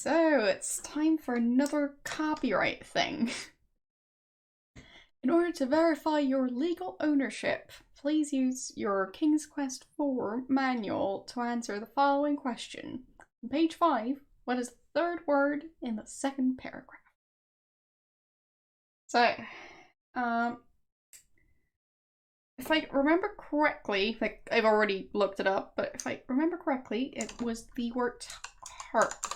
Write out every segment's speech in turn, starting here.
So, it's time for another copyright thing. In order to verify your legal ownership, please use your King's Quest IV manual to answer the following question. On page 5, what is the third word in the second paragraph? So, if I remember correctly, like I've already looked it up, but if I remember correctly, it was the word heart.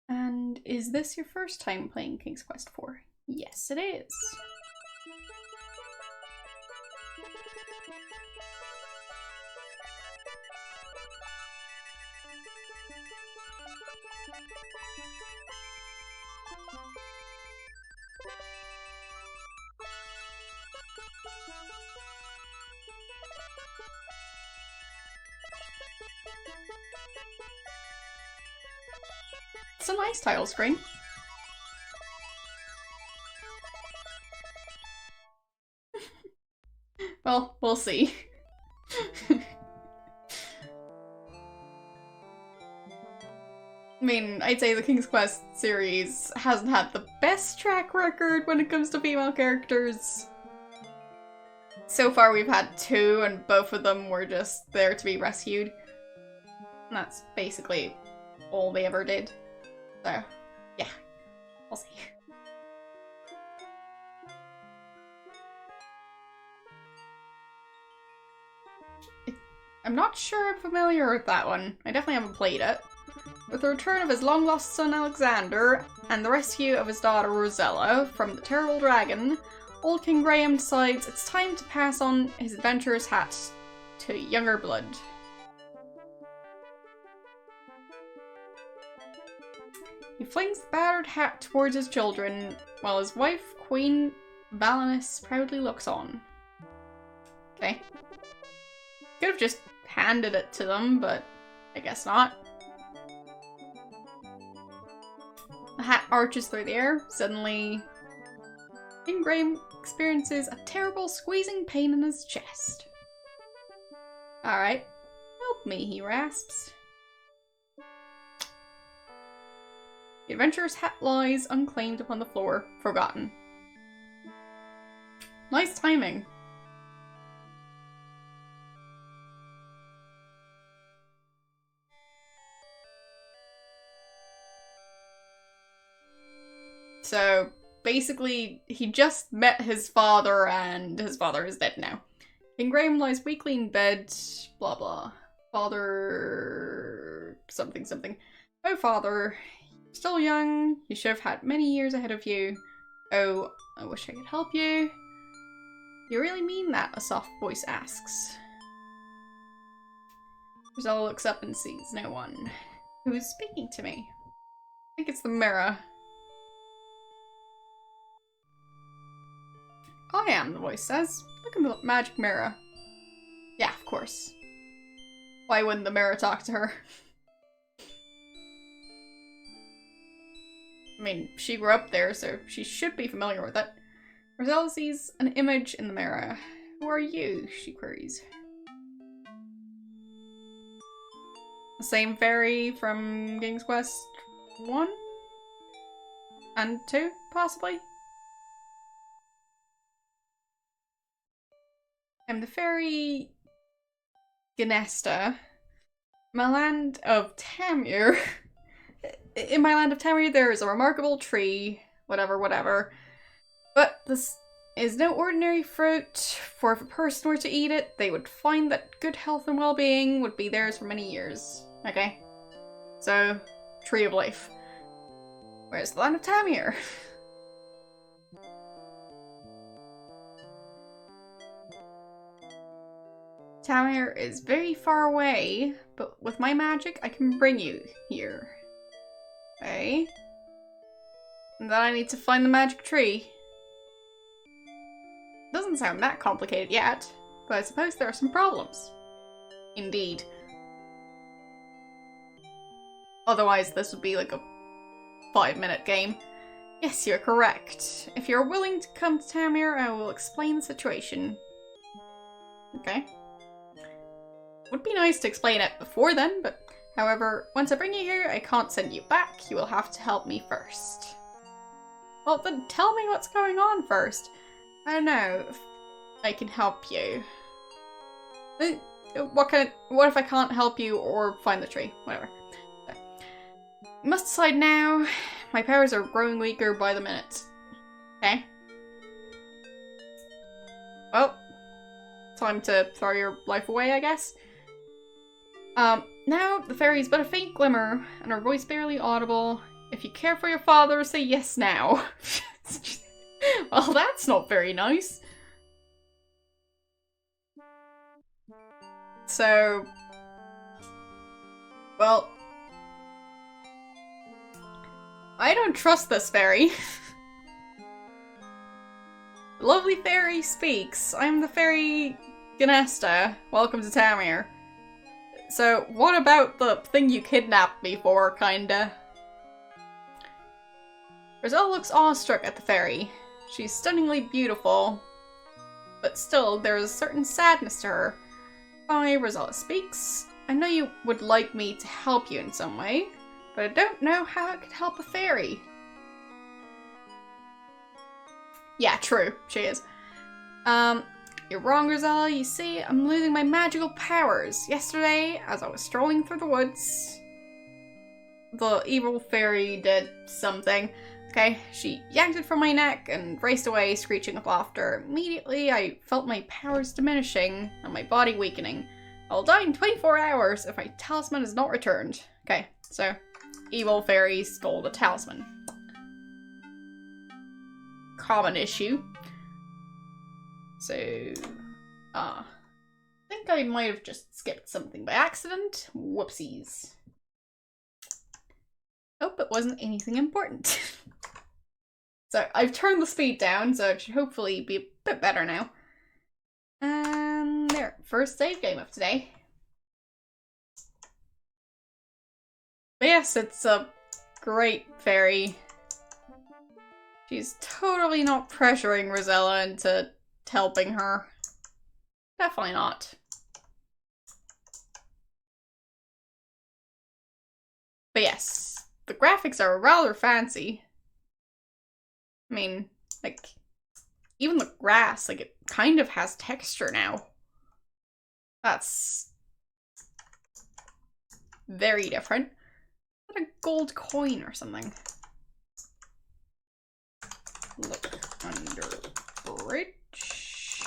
And is this your first time playing King's Quest IV? Yes, it is. It's a nice title screen. Well, we'll see. I mean, I'd say the King's Quest series hasn't had the best track record when it comes to female characters. So far we've had 2 and both of them were just there to be rescued. And that's basically all they ever did. So, yeah, we'll see. I'm not sure I'm familiar with that one. I definitely haven't played it. With the return of his long-lost son Alexander and the rescue of his daughter Rosella from the terrible dragon, old King Graham decides it's time to pass on his adventurer's hat to younger blood. He flings the battered hat towards his children, while his wife, Queen Valinus, proudly looks on. Okay. Could have just handed it to them, but I guess not. The hat arches through the air. Suddenly, King Graham experiences a terrible squeezing pain in his chest. Alright, help me, he rasps. The adventurer's hat lies unclaimed upon the floor, forgotten. Nice timing. So, basically, he just met his father and his father is dead now. King Graham lies weakly in bed, blah blah. Father... something something. Oh father, you're still young, you should have had many years ahead of you. Oh, I wish I could help you. You really mean that? A soft voice asks. Rosella looks up and sees no one. Who is speaking to me? I think it's the mirror. I am, the voice says. Look in the magic mirror. Yeah, of course. Why wouldn't the mirror talk to her? I mean, she grew up there, so she should be familiar with it. Rosella sees an image in the mirror. Who are you? She queries. The same fairy from King's Quest 1? And 2, possibly? I'm the fairy Ganesta. My land of Tamir. In my land of Tamir there is a remarkable tree, whatever. But this is no ordinary fruit, for if a person were to eat it, they would find that good health and well-being would be theirs for many years. Okay? So, Tree of Life. Where's the land of Tamir? Tamir is very far away, but with my magic, I can bring you here. Okay. And then I need to find the magic tree. Doesn't sound that complicated yet, but I suppose there are some problems. Indeed. Otherwise, this would be like a 5-minute game. Yes, you're correct. If you're willing to come to Tamir, I will explain the situation. Okay. Would be nice to explain it before then, but however, once I bring you here, I can't send you back. You will have to help me first. Well, then tell me what's going on first. I don't know if I can help you. What if I can't help you or find the tree? Whatever. So, you must decide now. My powers are growing weaker by the minute. Okay. Well, time to throw your life away, I guess. Now the fairy is but a faint glimmer, and her voice barely audible. If you care for your father, say yes now. Well, that's not very nice. So, well, I don't trust this fairy. Lovely fairy speaks. I'm the fairy Ganesta. Welcome to Tamir. So, what about the thing you kidnapped me for, kinda? Rosella looks awestruck at the fairy. She's stunningly beautiful, but still, there is a certain sadness to her. Hi, Rosella speaks. I know you would like me to help you in some way, but I don't know how I could help a fairy. Yeah, true. She is. You're wrong, Rosella. You see, I'm losing my magical powers. Yesterday, as I was strolling through the woods, the evil fairy did something. Okay, she yanked it from my neck and raced away, screeching with laughter. Immediately, I felt my powers diminishing and my body weakening. I'll die in 24 hours if my talisman is not returned. Okay, so evil fairy stole the talisman. Common issue. So, I think I might have just skipped something by accident. Whoopsies. Hope it wasn't anything important. So, I've turned the speed down, so it should hopefully be a bit better now. And there, first save game of today. But yes, it's a great fairy. She's totally not pressuring Rosella into helping her. Definitely not. But yes, the graphics are rather fancy. I mean, like, even the grass, like, it kind of has texture now. That's very different. What a gold coin or something. Look under bridge.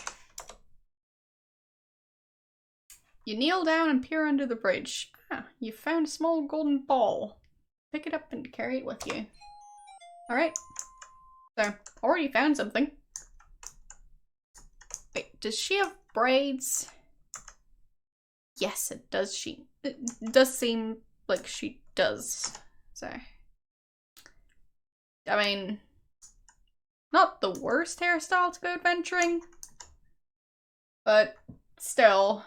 You kneel down and peer under the bridge. Ah, you found a small golden ball. Pick it up and carry it with you. Alright. So, already found something. Wait, does she have braids? Yes, it does. It does seem like she does. So, I mean, not the worst hairstyle to go adventuring, but still,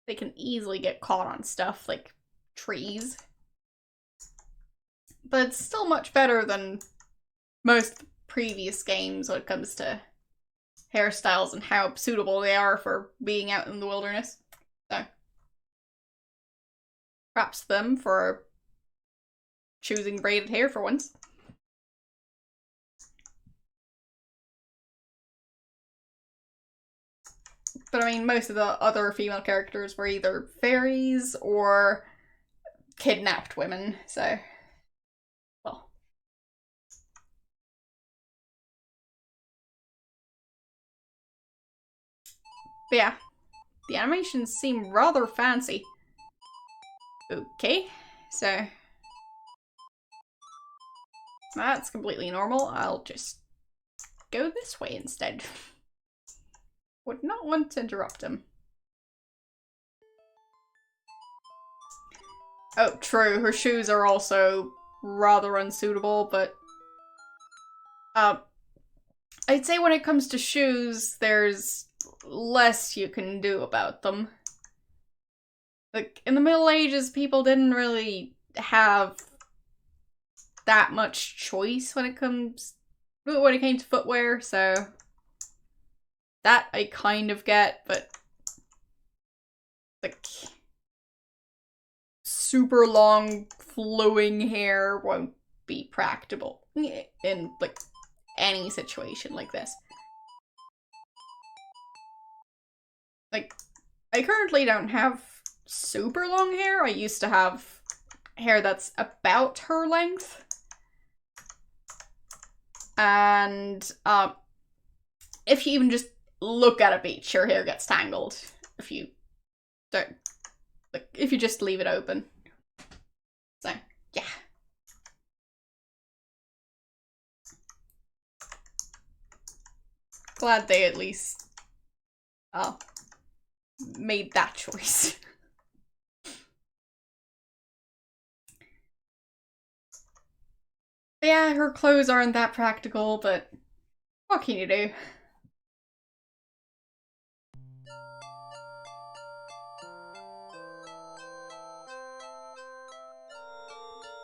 they can easily get caught on stuff like trees. But it's still much better than most previous games when it comes to hairstyles and how suitable they are for being out in the wilderness. So, props to them for choosing braided hair for once. But I mean, most of the other female characters were either fairies or kidnapped women, so, well. But yeah, the animations seem rather fancy. Okay, so that's completely normal. I'll just go this way instead. Would not want to interrupt him. Oh, true, her shoes are also rather unsuitable, but I'd say when it comes to shoes, there's less you can do about them. Like, in the Middle Ages, people didn't really have that much choice when it came to footwear, so that I kind of get, but like, super long flowing hair won't be practicable in, like, any situation like this. Like, I currently don't have super long hair. I used to have hair that's about her length. And, if you even just look at a beach, your hair gets tangled. If you don't, like, if you just leave it open. So, yeah. Glad they at least, made that choice. Yeah, her clothes aren't that practical, but what can you do?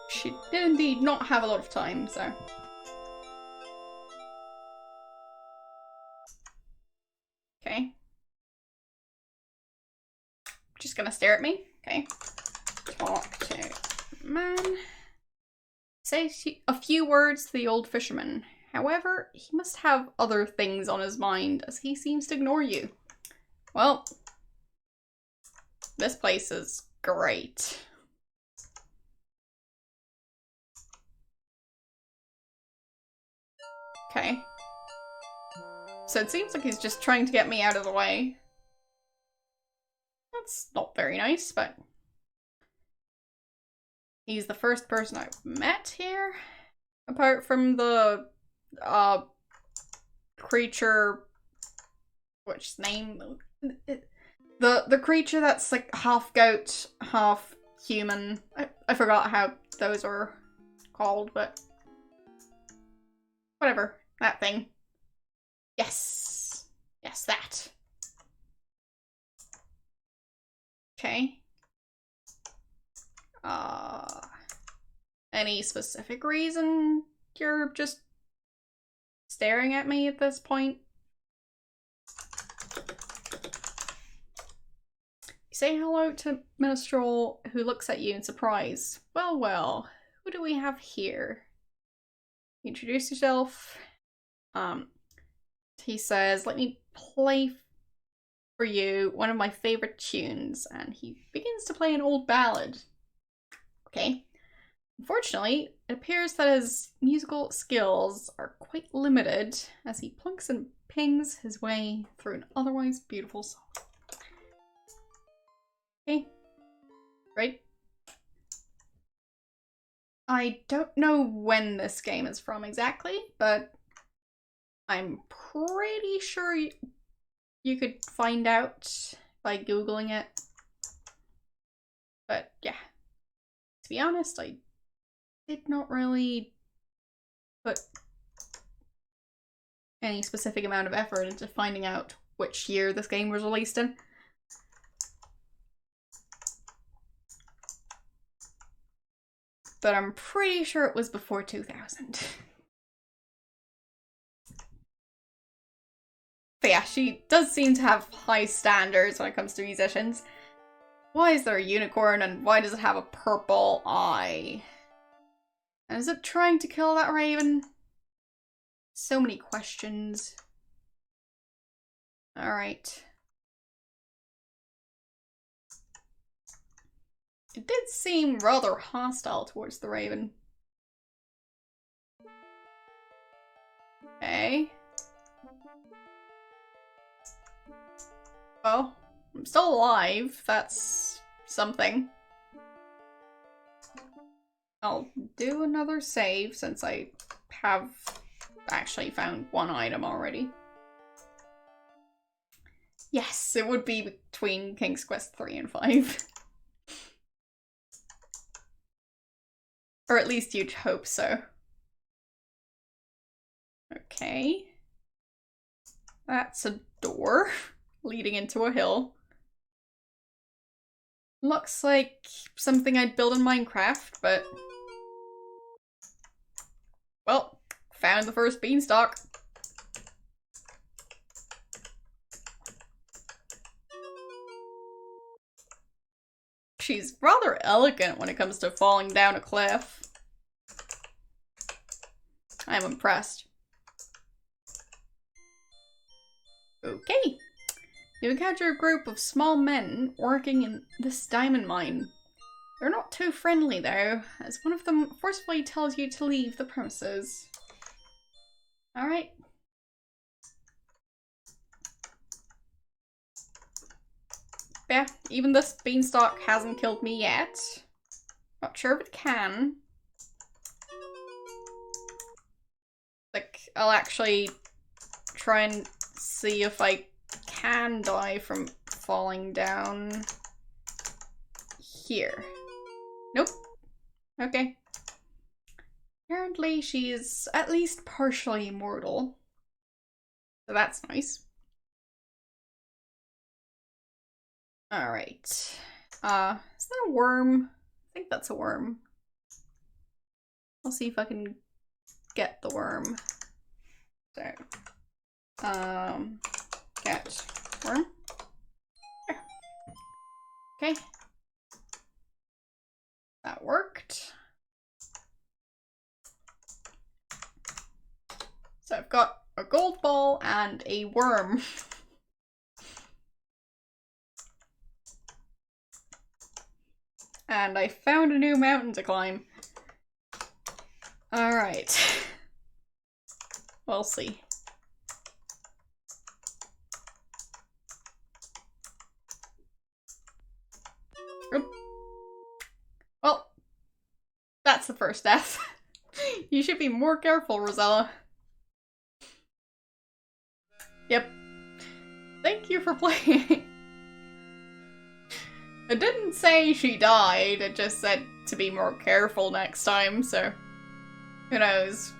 She did indeed not have a lot of time, so. Okay. Just gonna stare at me. Okay. Talk to man. Say a few words to the old fisherman. However, he must have other things on his mind, as he seems to ignore you. Well, this place is great. Okay. So it seems like he's just trying to get me out of the way. That's not very nice, but he's the first person I've met here. Apart from the, creature... Which name? The creature that's like half goat, half human. I forgot how those were called, but... Whatever. That thing. Yes. Yes, that. Okay. Any specific reason you're just staring at me at this point? You say hello to Minstrel, who looks at you in surprise. Well, well, who do we have here? Introduce yourself. He says, let me play for you one of my favorite tunes, and he begins to play an old ballad. Okay. Unfortunately, it appears that his musical skills are quite limited as he plunks and pings his way through an otherwise beautiful song. Okay. Right? I don't know when this game is from exactly, but I'm pretty sure you could find out by Googling it. But yeah, to be honest, I did not really put any specific amount of effort into finding out which year this game was released in. But I'm pretty sure it was before 2000. But yeah, she does seem to have high standards when it comes to musicians. Why is there a unicorn and why does it have a purple eye? And is it trying to kill that raven? So many questions. Alright. It did seem rather hostile towards the raven. Okay. Well, I'm still alive. That's something. I'll do another save since I have actually found one item already. Yes, it would be between King's Quest 3 and 5. Or at least you'd hope so. Okay. That's a door leading into a hill. Looks like something I'd build in Minecraft, but... Well, found the first beanstalk. She's rather elegant when it comes to falling down a cliff. I'm impressed. Okay. You encounter a group of small men working in this diamond mine. They're not too friendly though, as one of them forcefully tells you to leave the premises. Alright. Yeah, even this beanstalk hasn't killed me yet. Not sure if it can. Like, I'll actually try and see if I can die from falling down here. Nope. Okay. Apparently she's at least partially immortal. So that's nice. Alright. Is that a worm? I think that's a worm. I'll see if I can get the worm. So, get worm. There. Okay. That worked. So I've got a gold ball and a worm. And I found a new mountain to climb. Alright. We'll see. Oop. Well, that's the first death. You should be more careful, Rosella. Yep. Thank you for playing. It didn't say she died, it just said to be more careful next time, so who knows.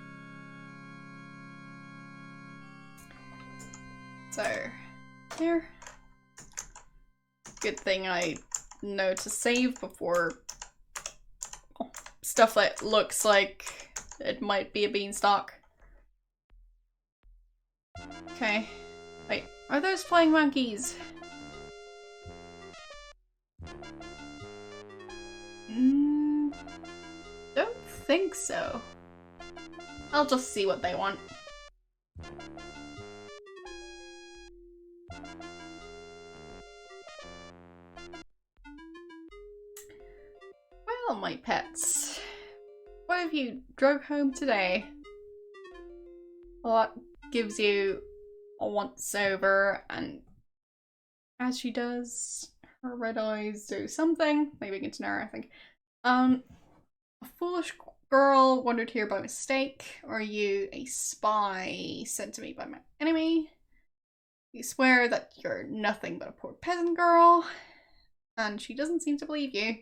So, here. Good thing I know to save before stuff that looks like it might be a beanstalk. Okay. Wait, are those flying monkeys? Don't think so. I'll just see what they want. Well, my pets, what have you drove home today? Well, that gives you a once over, and as she does, her red eyes do something. Maybe get to know her, I think. A foolish girl wandered here by mistake. Or are you a spy sent to me by my enemy? You swear that you're nothing but a poor peasant girl, and she doesn't seem to believe you.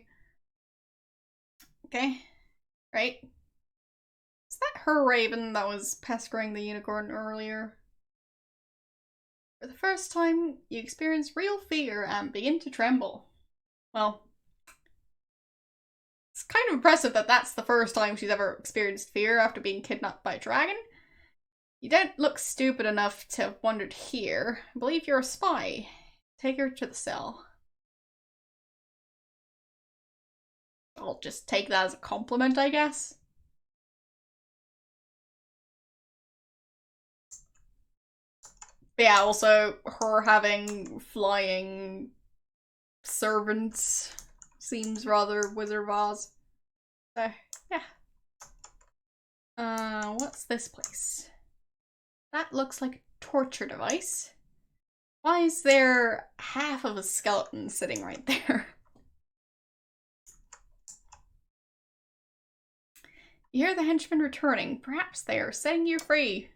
Okay, right. Is that her raven that was pestering the unicorn earlier? For the first time, you experience real fear and begin to tremble. Well, it's kind of impressive that that's the first time she's ever experienced fear after being kidnapped by a dragon. You don't look stupid enough to have wandered here. I believe you're a spy. Take her to the cell. I'll just take that as a compliment, I guess. But yeah, also her having flying servants seems rather Wizard of Oz. So, yeah. What's this place? That looks like a torture device. Why is there half of a skeleton sitting right there? You hear the henchmen returning. Perhaps they are setting you free.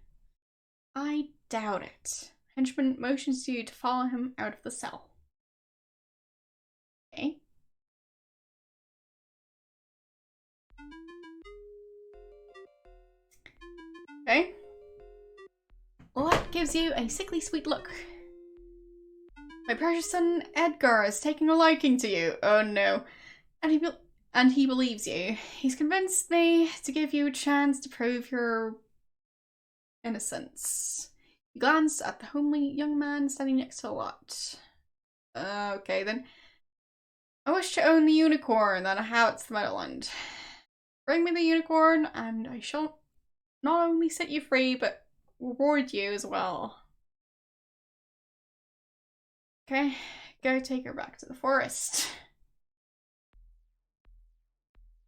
I doubt it. Henchman motions you to follow him out of the cell. Okay. Okay. Well, that gives you a sickly sweet look. My precious son Edgar is taking a liking to you. Oh no. And he believes you. He's convinced me to give you a chance to prove your innocence. You glance at the homely young man standing next to the lot. Okay then. I wish to own the unicorn that inhabits the Meadowland. Bring me the unicorn, and I shall not only set you free, but reward you as well. Okay, go take her back to the forest.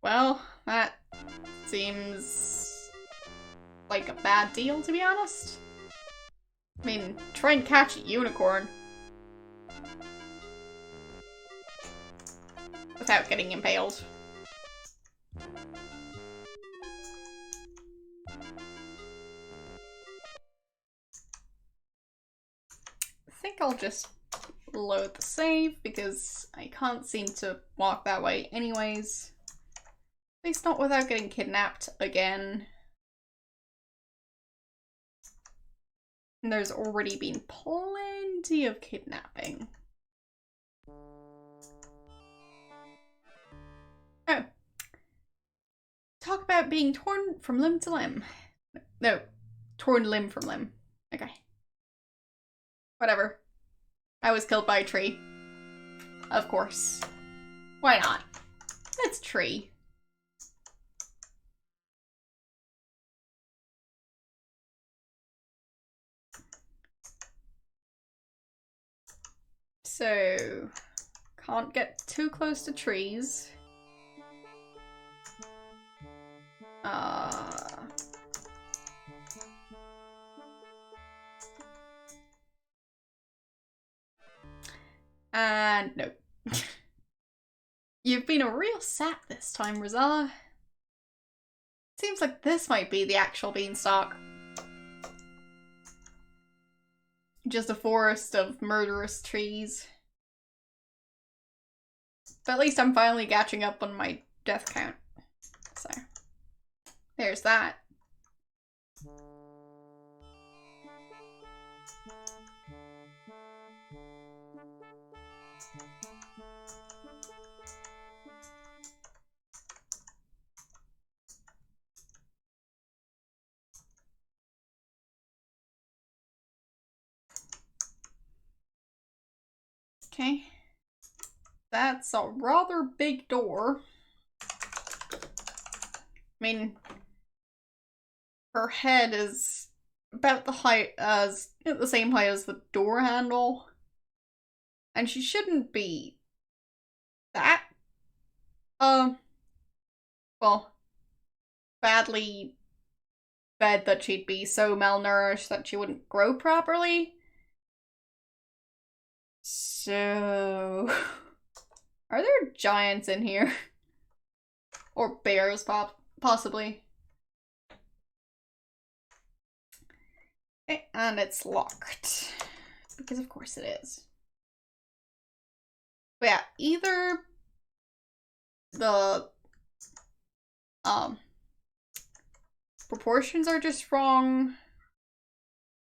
Well, that seems like a bad deal, to be honest. I mean, try and catch a unicorn without getting impaled. I think I'll just load the save because I can't seem to walk that way anyways. At least not without getting kidnapped again. And there's already been plenty of kidnapping. Oh. Talk about being torn from limb to limb. No, torn limb from limb. Okay. Whatever. I was killed by a tree. Of course. Why not? It's a tree. So, can't get too close to trees. And no. You've been a real sap this time, Rosella. Seems like this might be the actual beanstalk. Just a forest of murderous trees. But at least I'm finally catching up on my death count. So, there's that. Okay. That's a rather big door. I mean, her head is about the height as, the same height as the door handle. And she shouldn't be that, well, badly fed that she'd be so malnourished that she wouldn't grow properly. So, are there giants in here? Or bears, possibly. Okay, and it's locked. Because of course it is. But yeah, either the proportions are just wrong,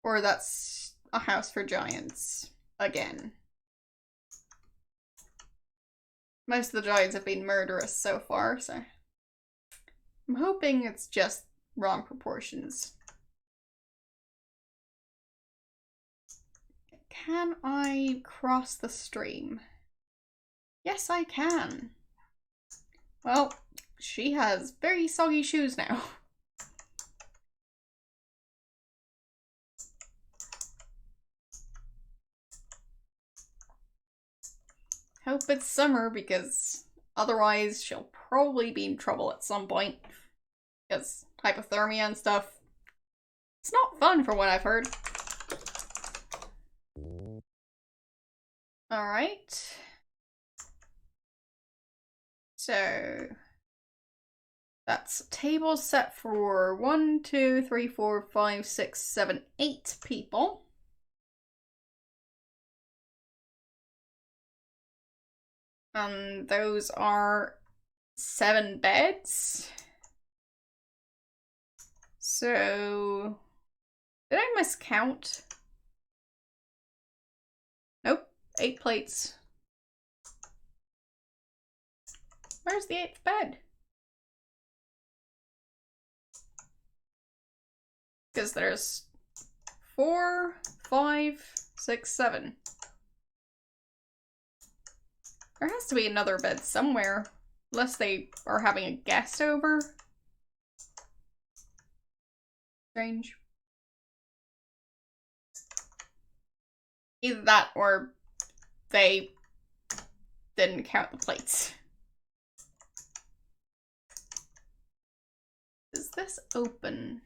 or that's a house for giants again. Most of the giants have been murderous so far, so I'm hoping it's just wrong proportions. Can I cross the stream? Yes, I can. Well, she has very soggy shoes now. Hope it's summer, because otherwise she'll probably be in trouble at some point. Because hypothermia and stuff. It's not fun from what I've heard. Alright. So that's a table set for 1, 2, 3, 4, 5, 6, 7, 8 people. And those are 7 beds. So, did I miscount? Nope, 8 plates. Where's the 8th bed? Because there's 4, 5, 6, 7. There has to be another bed somewhere. Unless they are having a guest over. Strange. Either that or they didn't count the plates. Is this open?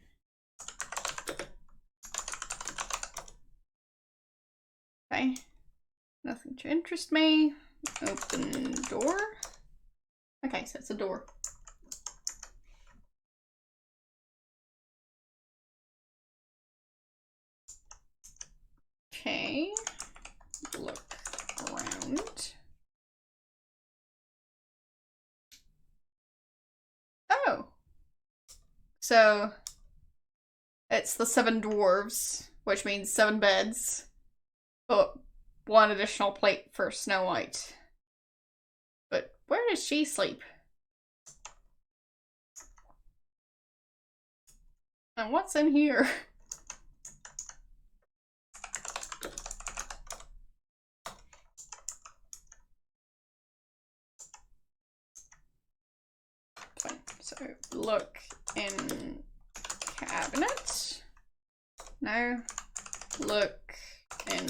Okay. Nothing to interest me. Open door. Okay, so it's a door. Okay. Look around. Oh. So it's the 7 dwarves, which means 7 beds, but 1 additional plate for Snow White. But where does she sleep? And what's in here? Fine. So look in cabinet. No. Look in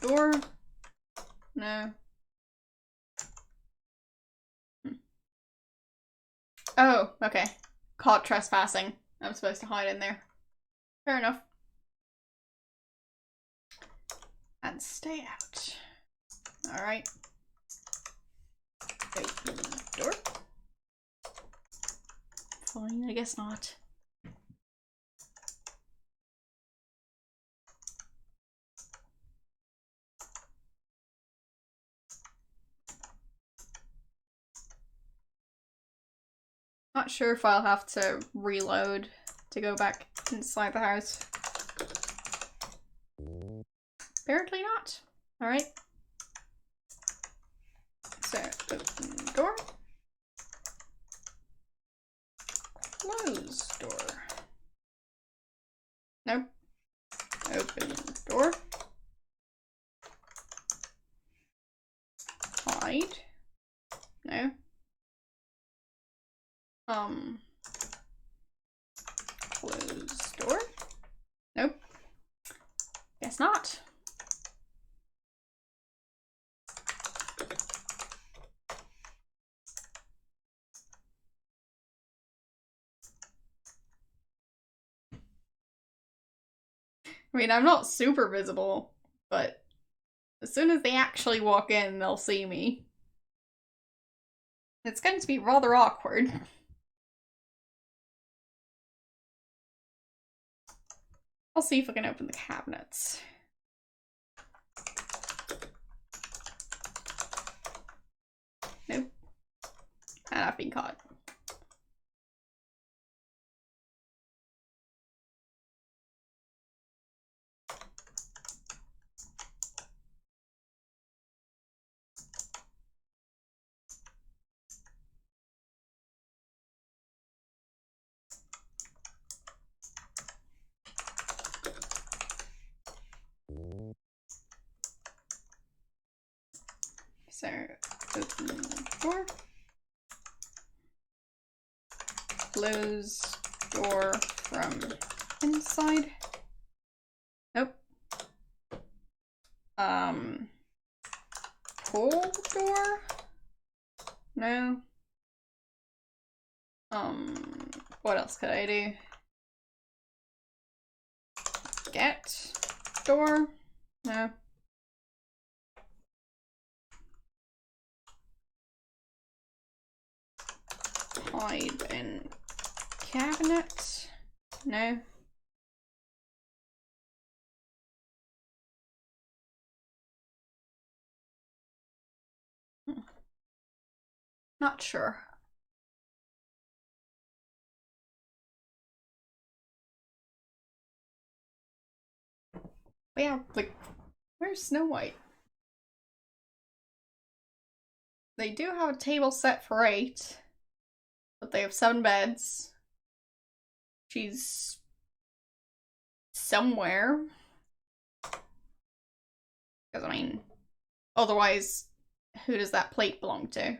door. No. Oh, okay. Caught trespassing. I'm supposed to hide in there. Fair enough. And stay out. Alright. Open the door. Fine, I guess not. Not sure if I'll have to reload to go back inside the house. Apparently not. Alright. So, open door. Close door. Nope. Open door. Hide. No. Close door. Nope. Guess not. I mean, I'm not super visible, but as soon as they actually walk in, they'll see me. It's going to be rather awkward. I'll see if I can open the cabinets. Nope. And I've been caught. So, open the door. Close door from inside. Nope. Pull door? No. What else could I do? Get door? No. Hide in cabinet? No. Not sure. But yeah, like, where's Snow White? They do have a table set for 8, but they have 7 beds. She's somewhere. Because, I mean, otherwise who does that plate belong to?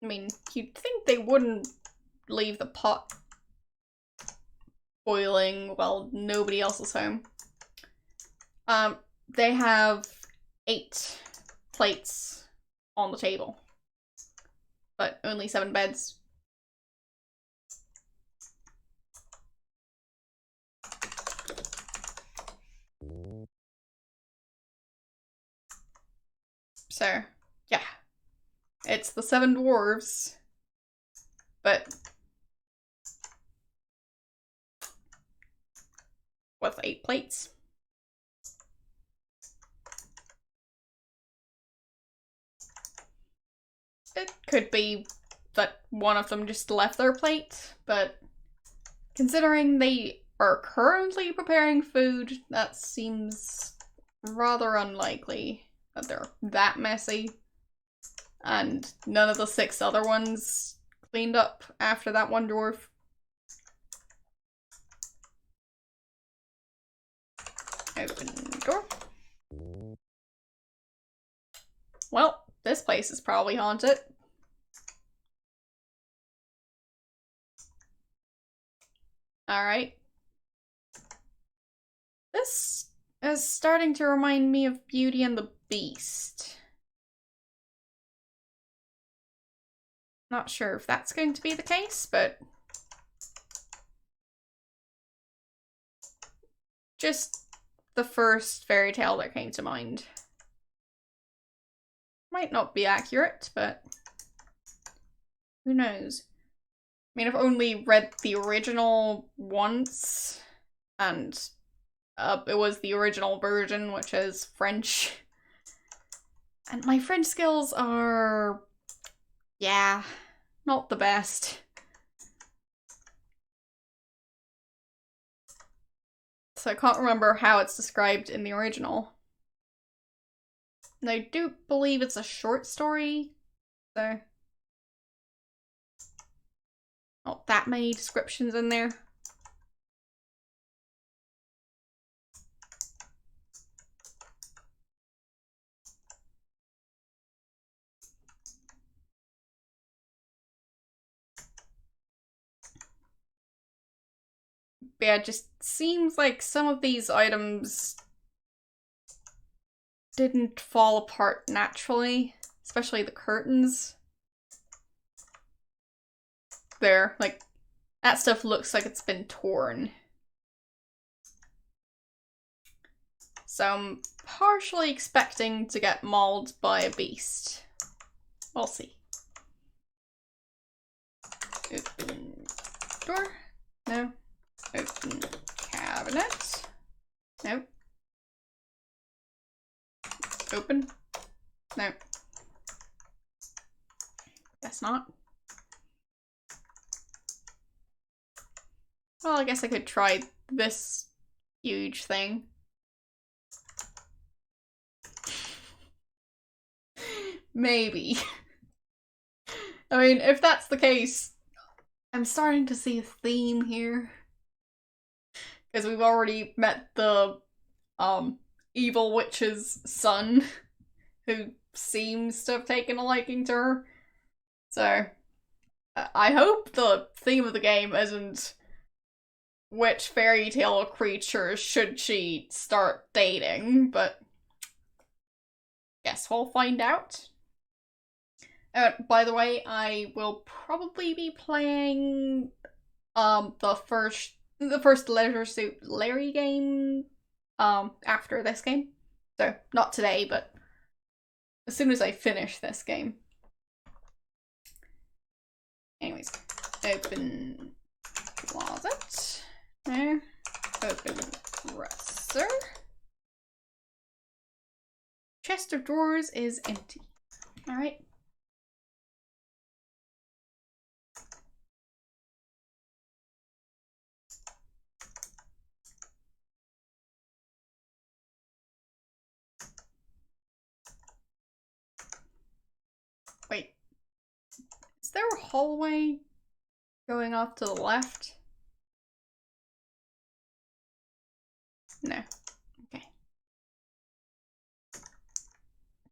I mean, you'd think they wouldn't leave the pot boiling while nobody else is home. They have 8 plates on the table, but only 7 beds. So, yeah. It's the 7 dwarves, but with 8 plates. It could be that one of them just left their plate, but considering they are currently preparing food, that seems rather unlikely that they're that messy. And none of the 6 other ones cleaned up after that one dwarf. Open door. Well, this place is probably haunted. Alright. This is starting to remind me of Beauty and the Beast. Not sure if that's going to be the case, but just the first fairy tale that came to mind. Might not be accurate, but who knows? I mean, I've only read the original once, and it was the original version, which is French. And my French skills are, yeah, not the best. So I can't remember how it's described in the original. And I do believe it's a short story, so not that many descriptions in there. But yeah, it just seems like some of these items didn't fall apart naturally, especially the curtains. There, like, that stuff looks like it's been torn. So I'm partially expecting to get mauled by a beast. We'll see. Open door? No. Open cabinet? No. Open? No. Guess not. Well, I guess I could try this huge thing. Maybe. I mean, if that's the case, I'm starting to see a theme here. Because we've already met the evil witch's son, who seems to have taken a liking to her. So, I hope the theme of the game isn't which fairy tale creature should she start dating, but guess we'll find out. By the way, I will probably be playing the first Leisure Suit Larry game after this game. So not today, but as soon as I finish this game. Anyways, open closet. There. Open dresser. Chest of drawers is empty. Alright. Wait. Is there a hallway going off to the left? No. Okay.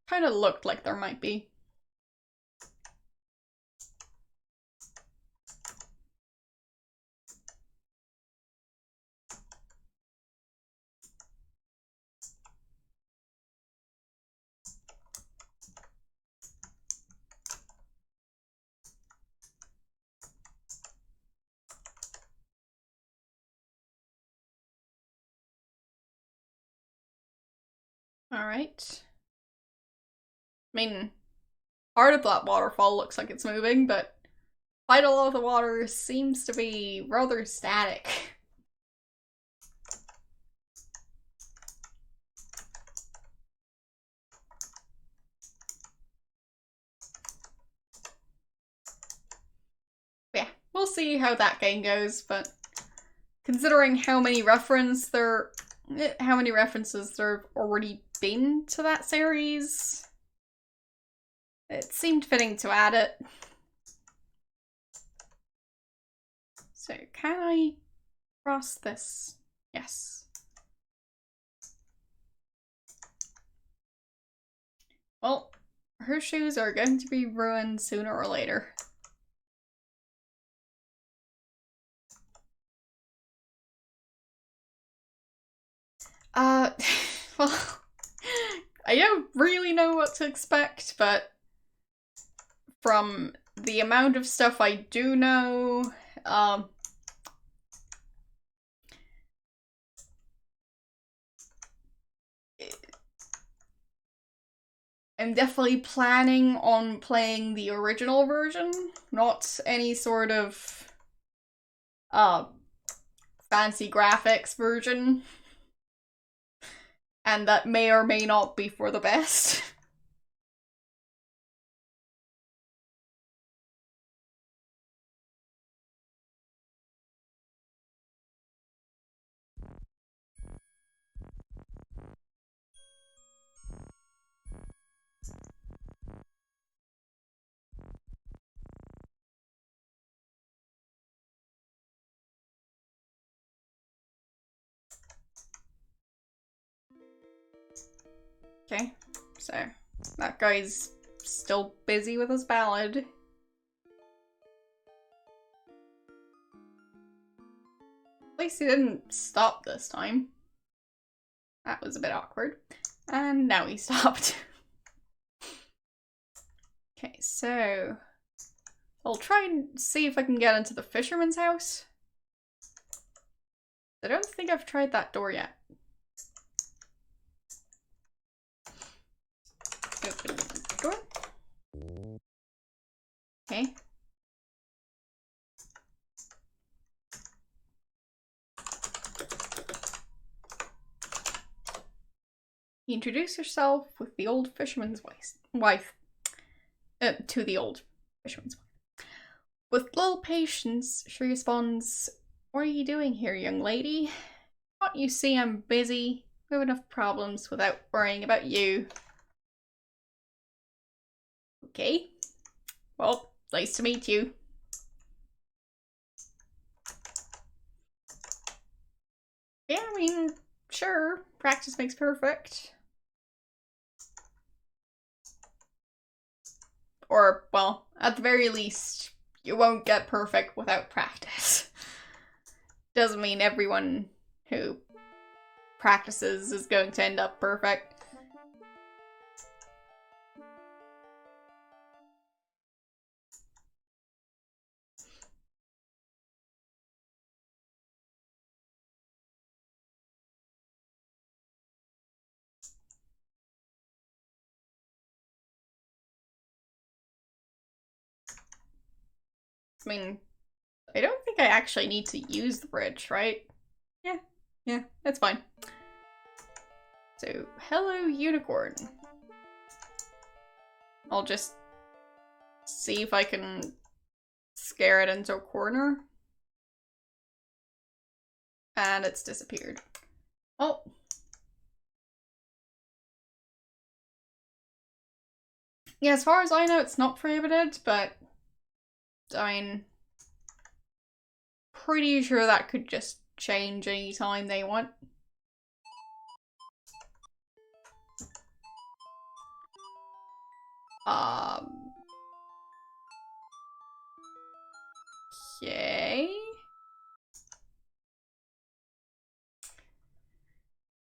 Kind of looked like there might be. Alright. I mean, part of that waterfall looks like it's moving, but quite a lot of the water seems to be rather static. Yeah, we'll see how that game goes, but considering how many references there have already been to that series, it seemed fitting to add it. So can I cross this? Yes. Well, her shoes are going to be ruined sooner or later. Well, I don't really know what to expect, but from the amount of stuff I do know, I'm definitely planning on playing the original version, not any sort of fancy graphics version. And that may or may not be for the best. Okay, so that guy's still busy with his ballad. At least he didn't stop this time. That was a bit awkward. And now he stopped. Okay, so I'll try and see if I can get into the fisherman's house. I don't think I've tried that door yet. Open the door. Okay. You introduce yourself with the old fisherman's wife. To the old fisherman's wife. With little patience, she responds, "What are you doing here, young lady? Can't you see I'm busy? We have enough problems without worrying about you." Okay. Well, nice to meet you. Yeah, I mean, sure. Practice makes perfect. Or, well, at the very least, you won't get perfect without practice. Doesn't mean everyone who practices is going to end up perfect. I mean, I don't think I actually need to use the bridge, right? Yeah, that's fine. So, hello, unicorn. I'll just see if I can scare it into a corner. And it's disappeared. Oh. Yeah, as far as I know, it's not prohibited, but I mean, pretty sure that could just change anytime they want. Okay.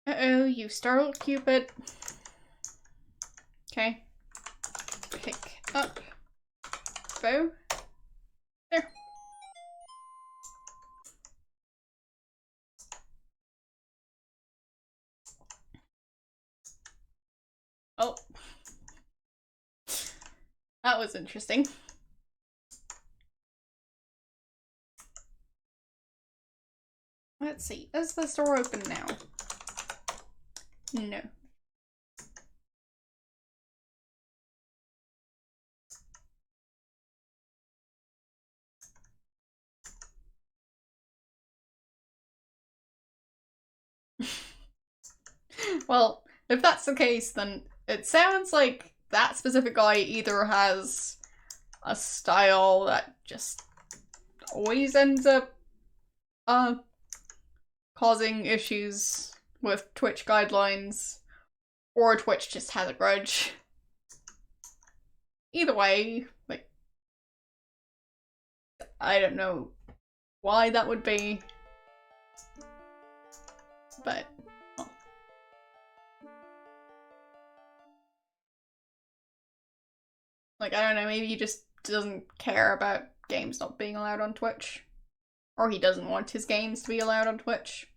Uh-oh, you startled Cupid. Okay. Pick up bow. There. Oh. That was interesting. Let's see. Is the door open now? No. Well, if that's the case, then it sounds like that specific guy either has a style that just always ends up causing issues with Twitch guidelines, or Twitch just has a grudge. Either way, like, I don't know why that would be, but well. Like, I don't know, maybe he just doesn't care about games not being allowed on Twitch. Or he doesn't want his games to be allowed on Twitch.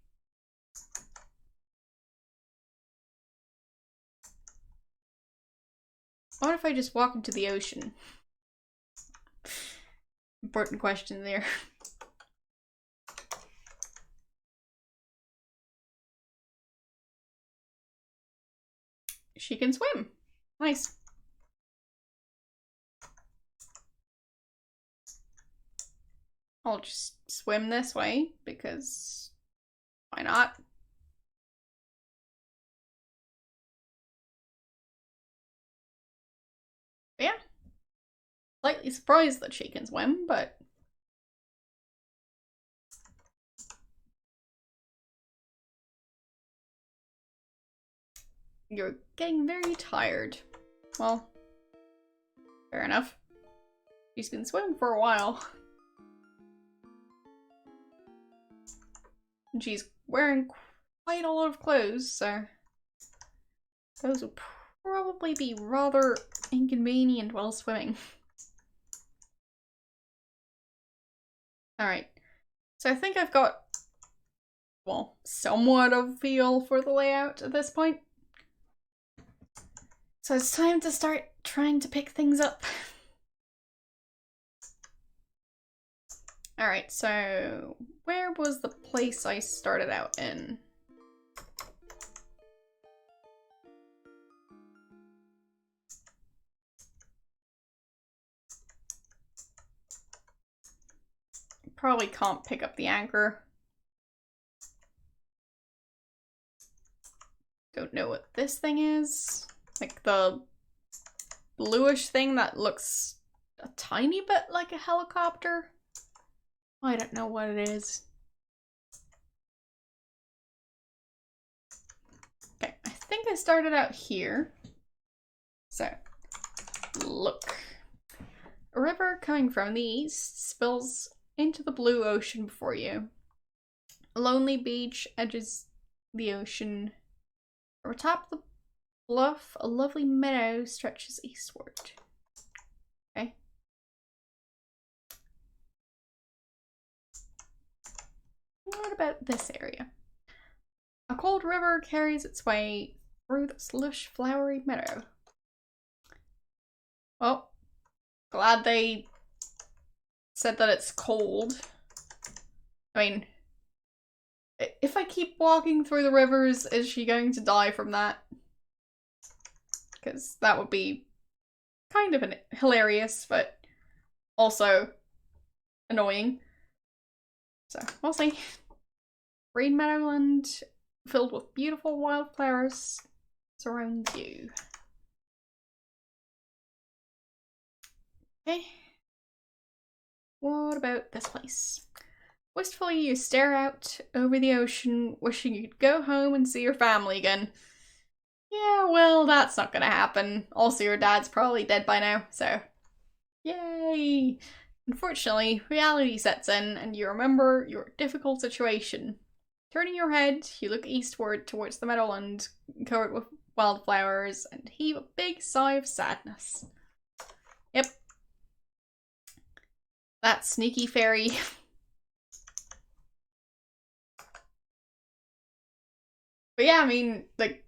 What if I just walk into the ocean? Important question there. She can swim. Nice. I'll just swim this way, because why not? But yeah. Slightly surprised that she can swim, but you're getting very tired. Well, fair enough. She's been swimming for a while. And she's wearing quite a lot of clothes, so those will probably be rather inconvenient while swimming. Alright, so I think I've got, well, somewhat of a feel for the layout at this point. So it's time to start trying to pick things up. Alright, so where was the place I started out in? Probably can't pick up the anchor. Don't know what this thing is. Like the bluish thing that looks a tiny bit like a helicopter. I don't know what it is. Okay, I think I started out here. So, look. A river coming from the east spills into the blue ocean before you. A lonely beach edges the ocean. Over top of the bluff, a lovely meadow stretches eastward. Okay. What about this area? A cold river carries its way through this lush, flowery meadow. Well, glad they said that it's cold. I mean, if I keep walking through the rivers, is she going to die from that? Because that would be kind of hilarious, but also annoying. So, we'll see. Green meadowland filled with beautiful wildflowers surrounds you. Okay. What about this place? Wistfully, you stare out over the ocean, wishing you could go home and see your family again. Yeah, well, that's not gonna happen. Also, your dad's probably dead by now, so. Yay! Unfortunately, reality sets in and you remember your difficult situation. Turning your head, you look eastward towards the meadowland covered with wildflowers and heave a big sigh of sadness. Yep. That sneaky fairy. But yeah, I mean, like,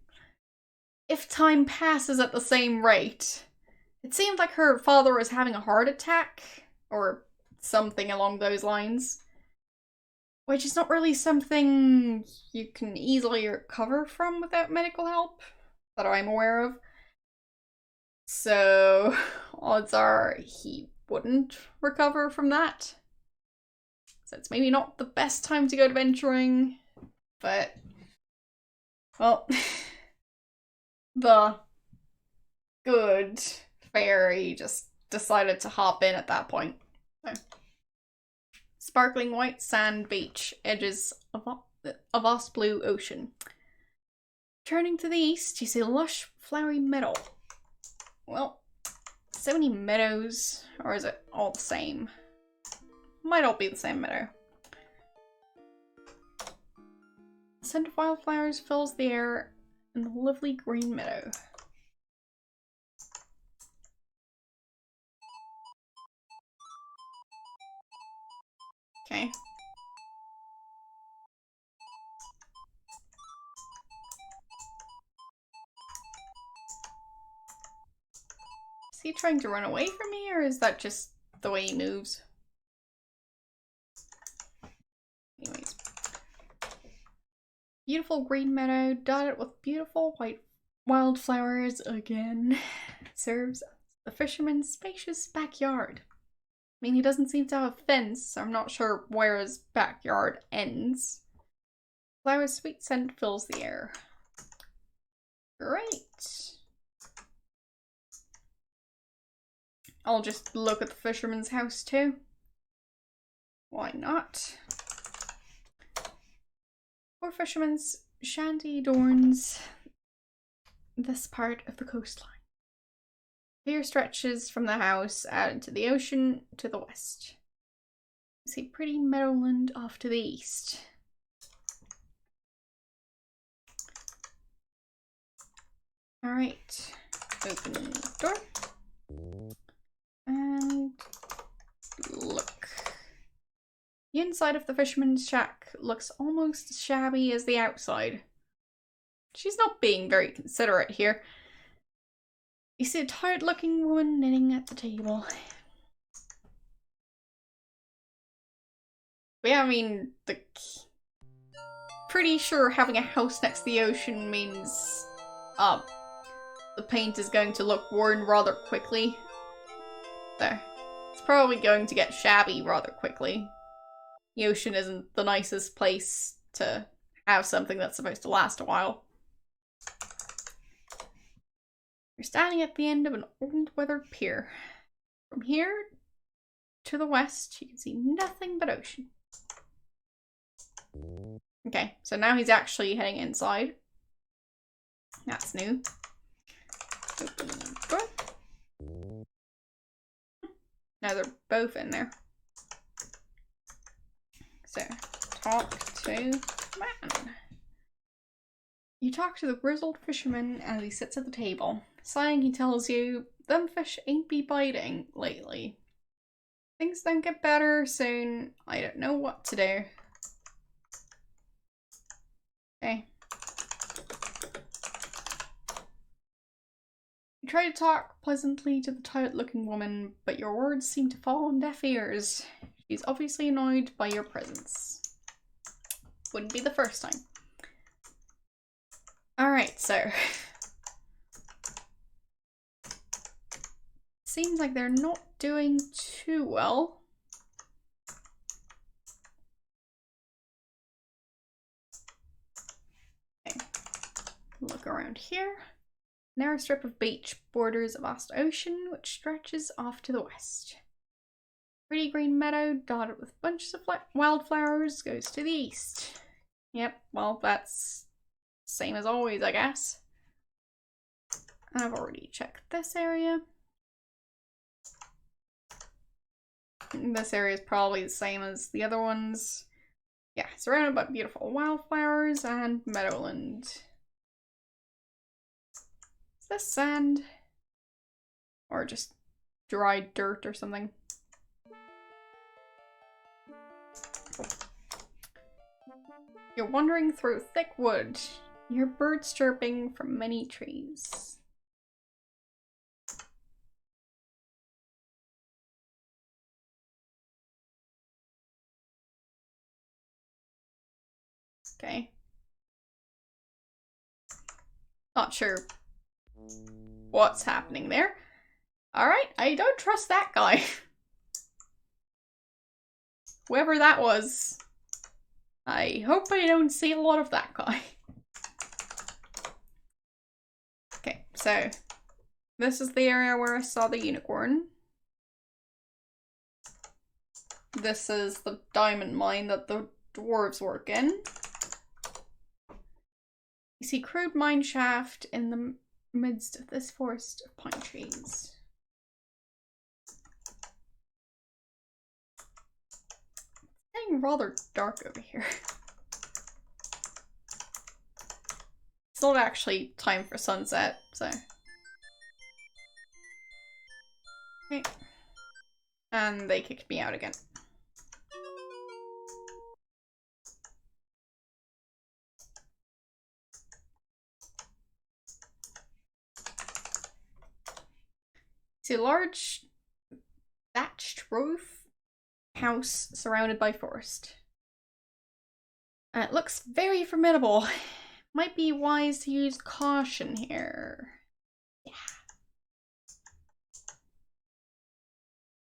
if time passes at the same rate, it seemed like her father was having a heart attack, or something along those lines. Which is not really something you can easily recover from without medical help, that I'm aware of. So, odds are he wouldn't recover from that. So it's maybe not the best time to go adventuring, but, well, the good fairy just decided to hop in at that point. So. Sparkling white sand beach, edges of a vast blue ocean. Turning to the east, you see a lush, flowery meadow. Well, so many meadows, or is it all the same? Might all be the same meadow. The scent of wildflowers fills the air in the lovely green meadow. Okay. Is he trying to run away from me, or is that just the way he moves? Anyways. Beautiful green meadow, dotted with beautiful white wildflowers again, serves the fisherman's spacious backyard. I mean, he doesn't seem to have a fence, so I'm not sure where his backyard ends. Flower's sweet scent fills the air. Great. I'll just look at the fisherman's house too. Why not? Poor fisherman's shanty adorns this part of the coastline. Pier stretches from the house out into the ocean to the west. You see pretty meadowland off to the east. Alright, open the door. And look. The inside of the fisherman's shack looks almost as shabby as the outside. She's not being very considerate here. You see a tired-looking woman knitting at the table. But yeah, I mean, pretty sure having a house next to the ocean means the paint is going to look worn rather quickly. There. It's probably going to get shabby rather quickly. The ocean isn't the nicest place to have something that's supposed to last a while. You're standing at the end of an old weathered pier. From here to the west, you can see nothing but ocean. Okay, so now he's actually heading inside. That's new. Open the door. Now they're both in there. So, talk to man. You talk to the grizzled fisherman as he sits at the table. Sighing, he tells you, them fish ain't be biting lately. Things don't get better soon. I don't know what to do. Okay. You try to talk pleasantly to the tired-looking woman, but your words seem to fall on deaf ears. She's obviously annoyed by your presence. Wouldn't be the first time. Alright, so... seems like they're not doing too well. Okay. Look around here. Narrow strip of beach borders a vast ocean, which stretches off to the west. Pretty green meadow dotted with bunches of wildflowers goes to the east. Yep, well, that's same as always, I guess. And I've already checked this area. This area is probably the same as the other ones. Yeah, surrounded by beautiful wildflowers and meadowland. Is this sand? Or just dried dirt or something? You're wandering through thick wood. You hear birds chirping from many trees. Okay. Not sure what's happening there. Alright, I don't trust that guy. Whoever that was. I hope I don't see a lot of that guy. Okay, so this is the area where I saw the unicorn. This is the diamond mine that the dwarves work in. You see crude mine shaft in the midst of this forest of pine trees. It's getting rather dark over here. It's not actually time for sunset, so. Okay. And they kicked me out again. See a large thatched roof house surrounded by forest. It looks very formidable. Might be wise to use caution here. Yeah.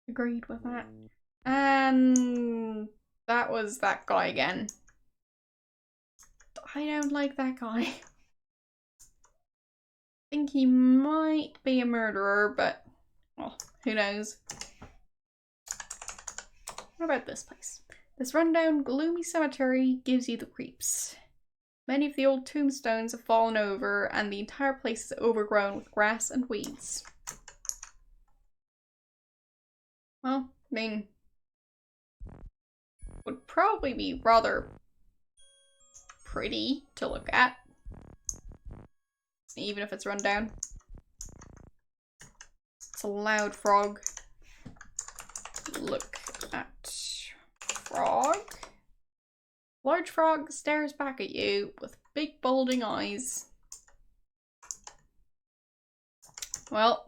Agreed with that. And that was that guy again. I don't like that guy. I think he might be a murderer, but well, who knows? What about this place? This rundown, gloomy cemetery gives you the creeps. Many of the old tombstones have fallen over, and the entire place is overgrown with grass and weeds. Well, I mean, would probably be rather pretty to look at, even if it's run down. It's a loud frog. Look at frog. Large frog stares back at you with big bulging eyes. Well,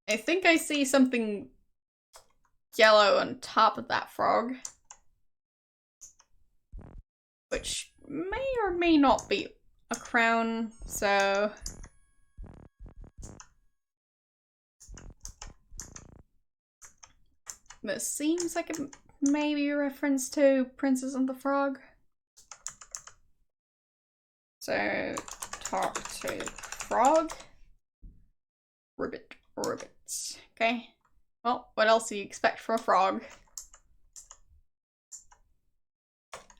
I think I see something yellow on top of that frog, which may or may not be a crown, so this seems like it may be a reference to Princess and the Frog. So, talk to frog. Ribbit, ribbits. Okay. Well, what else do you expect from a frog?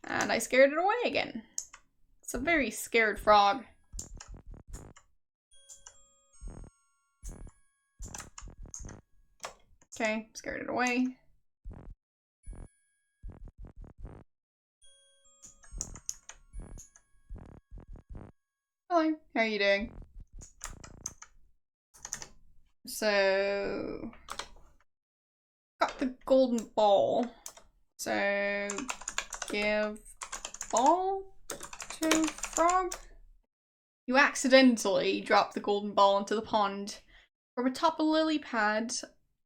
And I scared it away again. It's a very scared frog. Okay, scared it away. Hello, how are you doing? So, got the golden ball. So, give ball to frog. You accidentally drop the golden ball into the pond. From atop a lily pad,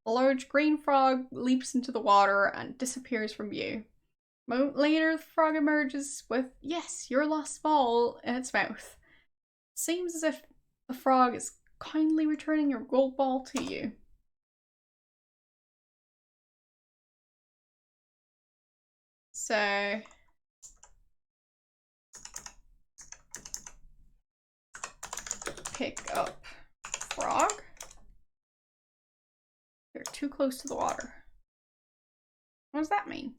a large green frog leaps into the water and disappears from view. A moment later, the frog emerges with, yes, your lost ball in its mouth. It seems as if the frog is kindly returning your gold ball to you. So, pick up frog. You're too close to the water. What does that mean?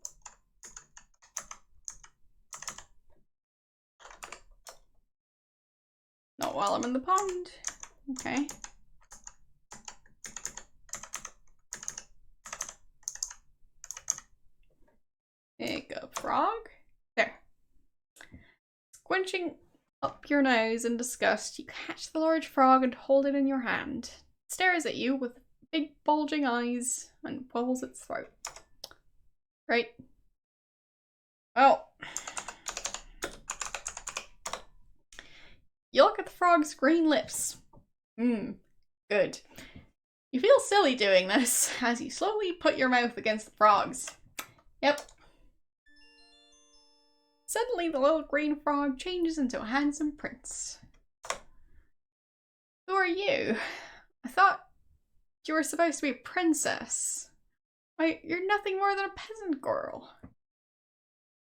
Not while I'm in the pond. Okay. Pick a frog. There. Squinching up your nose in disgust, you catch the large frog and hold it in your hand. It stares at you with big bulging eyes and wobbles its throat. Right. Well. You look at the frog's green lips. Good. You feel silly doing this as you slowly put your mouth against the frog's. Yep. Suddenly the little green frog changes into a handsome prince. Who are you? I thought you were supposed to be a princess. Why, you're nothing more than a peasant girl.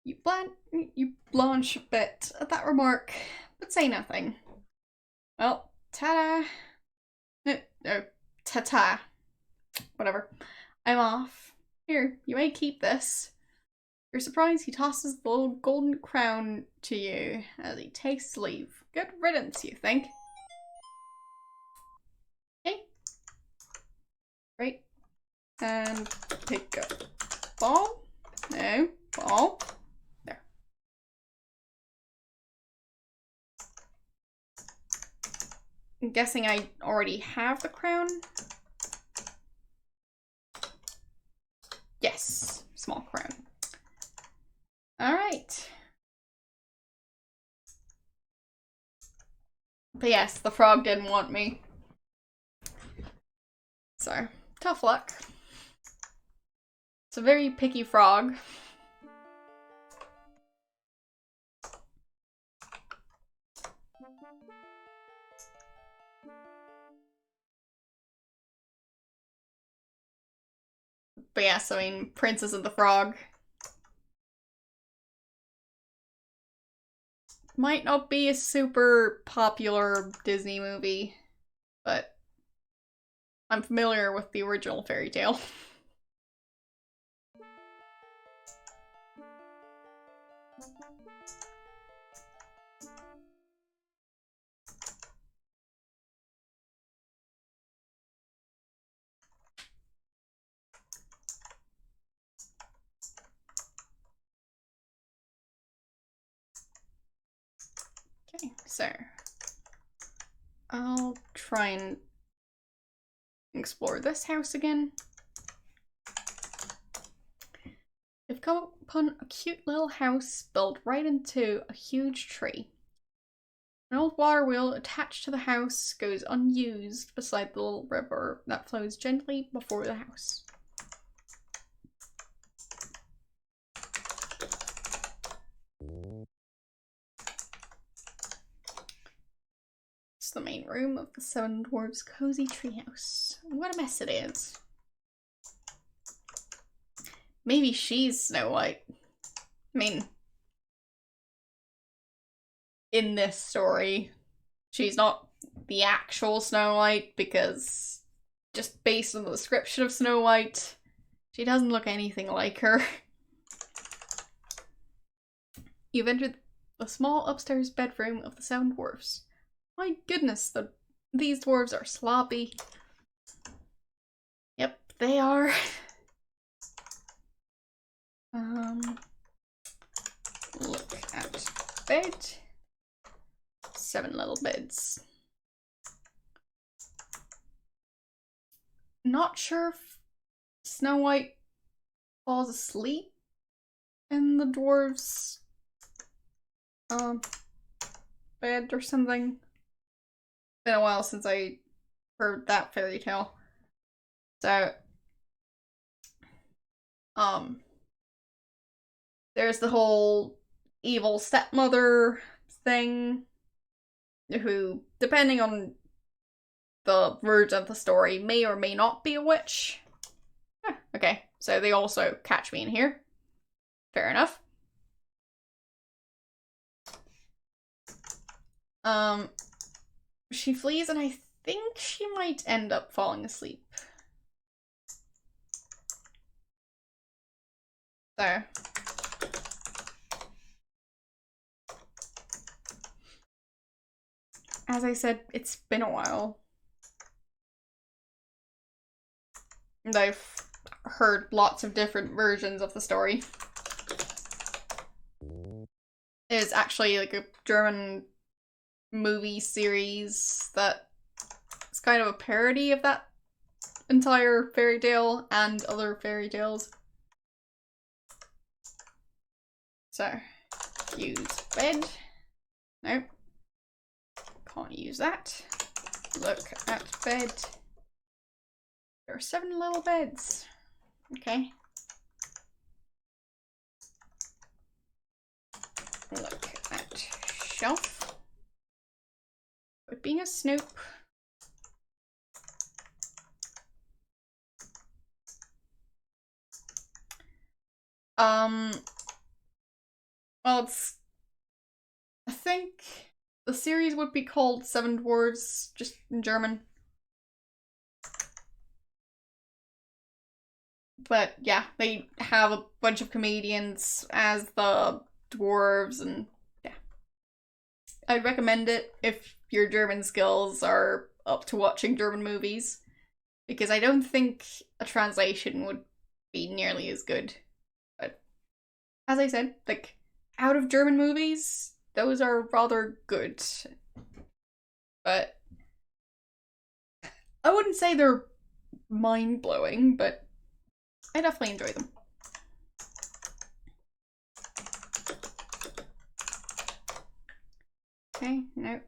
You blanch a bit at that remark, but say nothing. Well, ta-da. No, ta-ta. Whatever. I'm off. Here, you may keep this. You're surprised he tosses the little golden crown to you as he takes his leave. Good riddance, you think? Okay. Right. And pick up ball. No, ball. There. I'm guessing I already have the crown. Yes, small crown. Alright. But yes, the frog didn't want me. So, tough luck. It's a very picky frog. But yes, I mean, Princess and the Frog. Might not be a super popular Disney movie, but I'm familiar with the original fairy tale. Okay, so I'll try and explore this house again. We've come upon a cute little house built right into a huge tree. An old water wheel attached to the house goes unused beside the little river that flows gently before the house. It's the main room of the Seven Dwarves' cozy treehouse. What a mess it is. Maybe she's Snow White. I mean, in this story, she's not the actual Snow White because just based on the description of Snow White, she doesn't look anything like her. You've entered the small upstairs bedroom of the Seven Dwarfs. My goodness, these dwarves are sloppy. Yep, they are. Look at bed. 7 little beds. Not sure if Snow White falls asleep in the dwarves' bed or something. Been a while since I heard that fairy tale. So, there's the whole evil stepmother thing, who, depending on the version of the story, may or may not be a witch. Okay, so they also catch me in here. Fair enough. She flees and I think she might end up falling asleep. So. as I said, it's been a while. And I've heard lots of different versions of the story. There's actually like a German movie series that is kind of a parody of that entire fairy tale and other fairy tales. So, use bed. Nope. Can't use that. Look at bed. There are 7 little beds. Okay. Look at shelf. Quit being a snoop. Well, I think the series would be called Seven Dwarves, just in German. But yeah, they have a bunch of comedians as the dwarves, and yeah. I'd recommend it if your German skills are up to watching German movies, because I don't think a translation would be nearly as good. But as I said, like, out of German movies, those are rather good. But I wouldn't say they're mind-blowing, but I definitely enjoy them. Okay, no.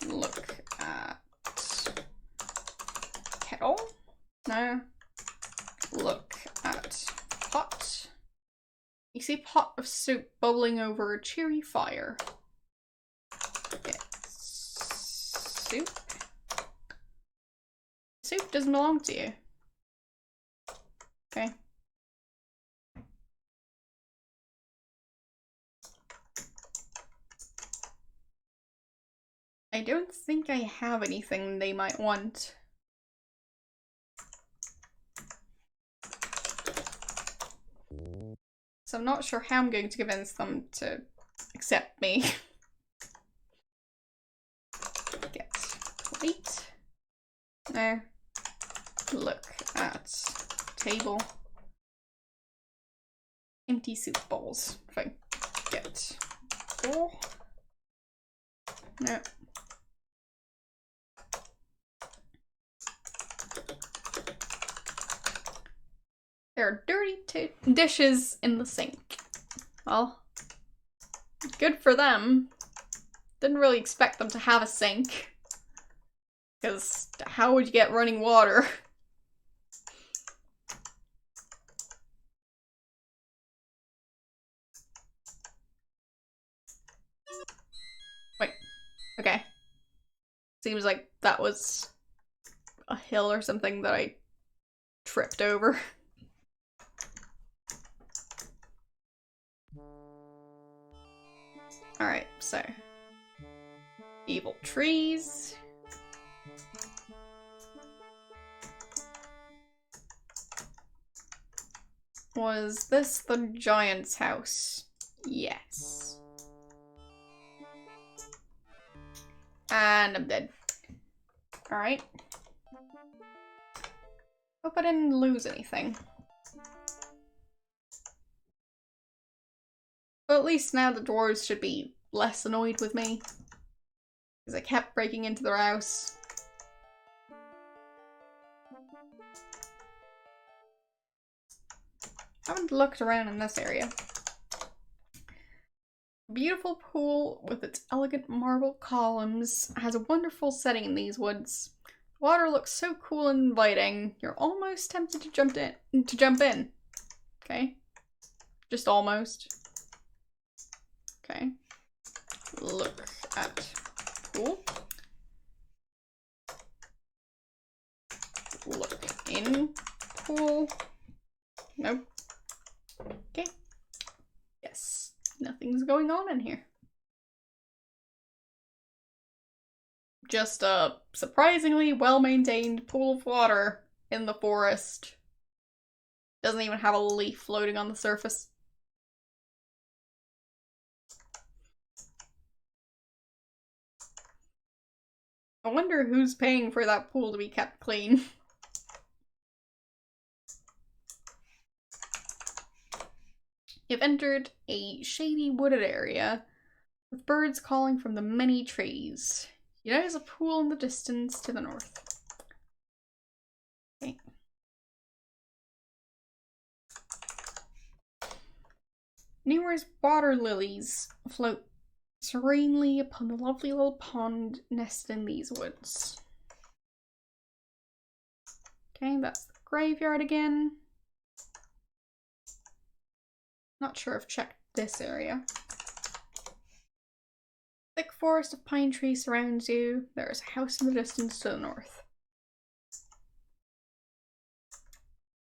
Look at kettle. No. Look at pot. You see pot of soup bubbling over a cheery fire. Get soup. Soup doesn't belong to you. Okay. I don't think I have anything they might want. So I'm not sure how I'm going to convince them to accept me. Get plate. No. Look at table. Empty soup bowls. Fine. Get bowl. No. There are dirty dishes in the sink. Well, good for them. Didn't really expect them to have a sink. Because how would you get running water? Wait. Okay. Seems like that was a hill or something that I tripped over. Alright, so. Evil trees. Was this the giant's house? Yes. And I'm dead. Alright. Hope I didn't lose anything. But at least now the dwarves should be less annoyed with me. Because I kept breaking into their house. Haven't looked around in this area. Beautiful pool with its elegant marble columns has a wonderful setting in these woods. Water looks so cool and inviting. You're almost tempted to jump in. Okay. Just almost. Okay. Look at pool. Look in pool. Nope. Okay. Yes. Nothing's going on in here. Just a surprisingly well-maintained pool of water in the forest. Doesn't even have a leaf floating on the surface. I wonder who's paying for that pool to be kept clean. You've entered a shady wooded area with birds calling from the many trees. You notice a pool in the distance to the north. Okay. Numerous water lilies float serenely upon the lovely little pond nested in these woods. Okay, that's the graveyard again. Not sure I've checked this area. Thick forest of pine trees surrounds you. There is a house in the distance to the north.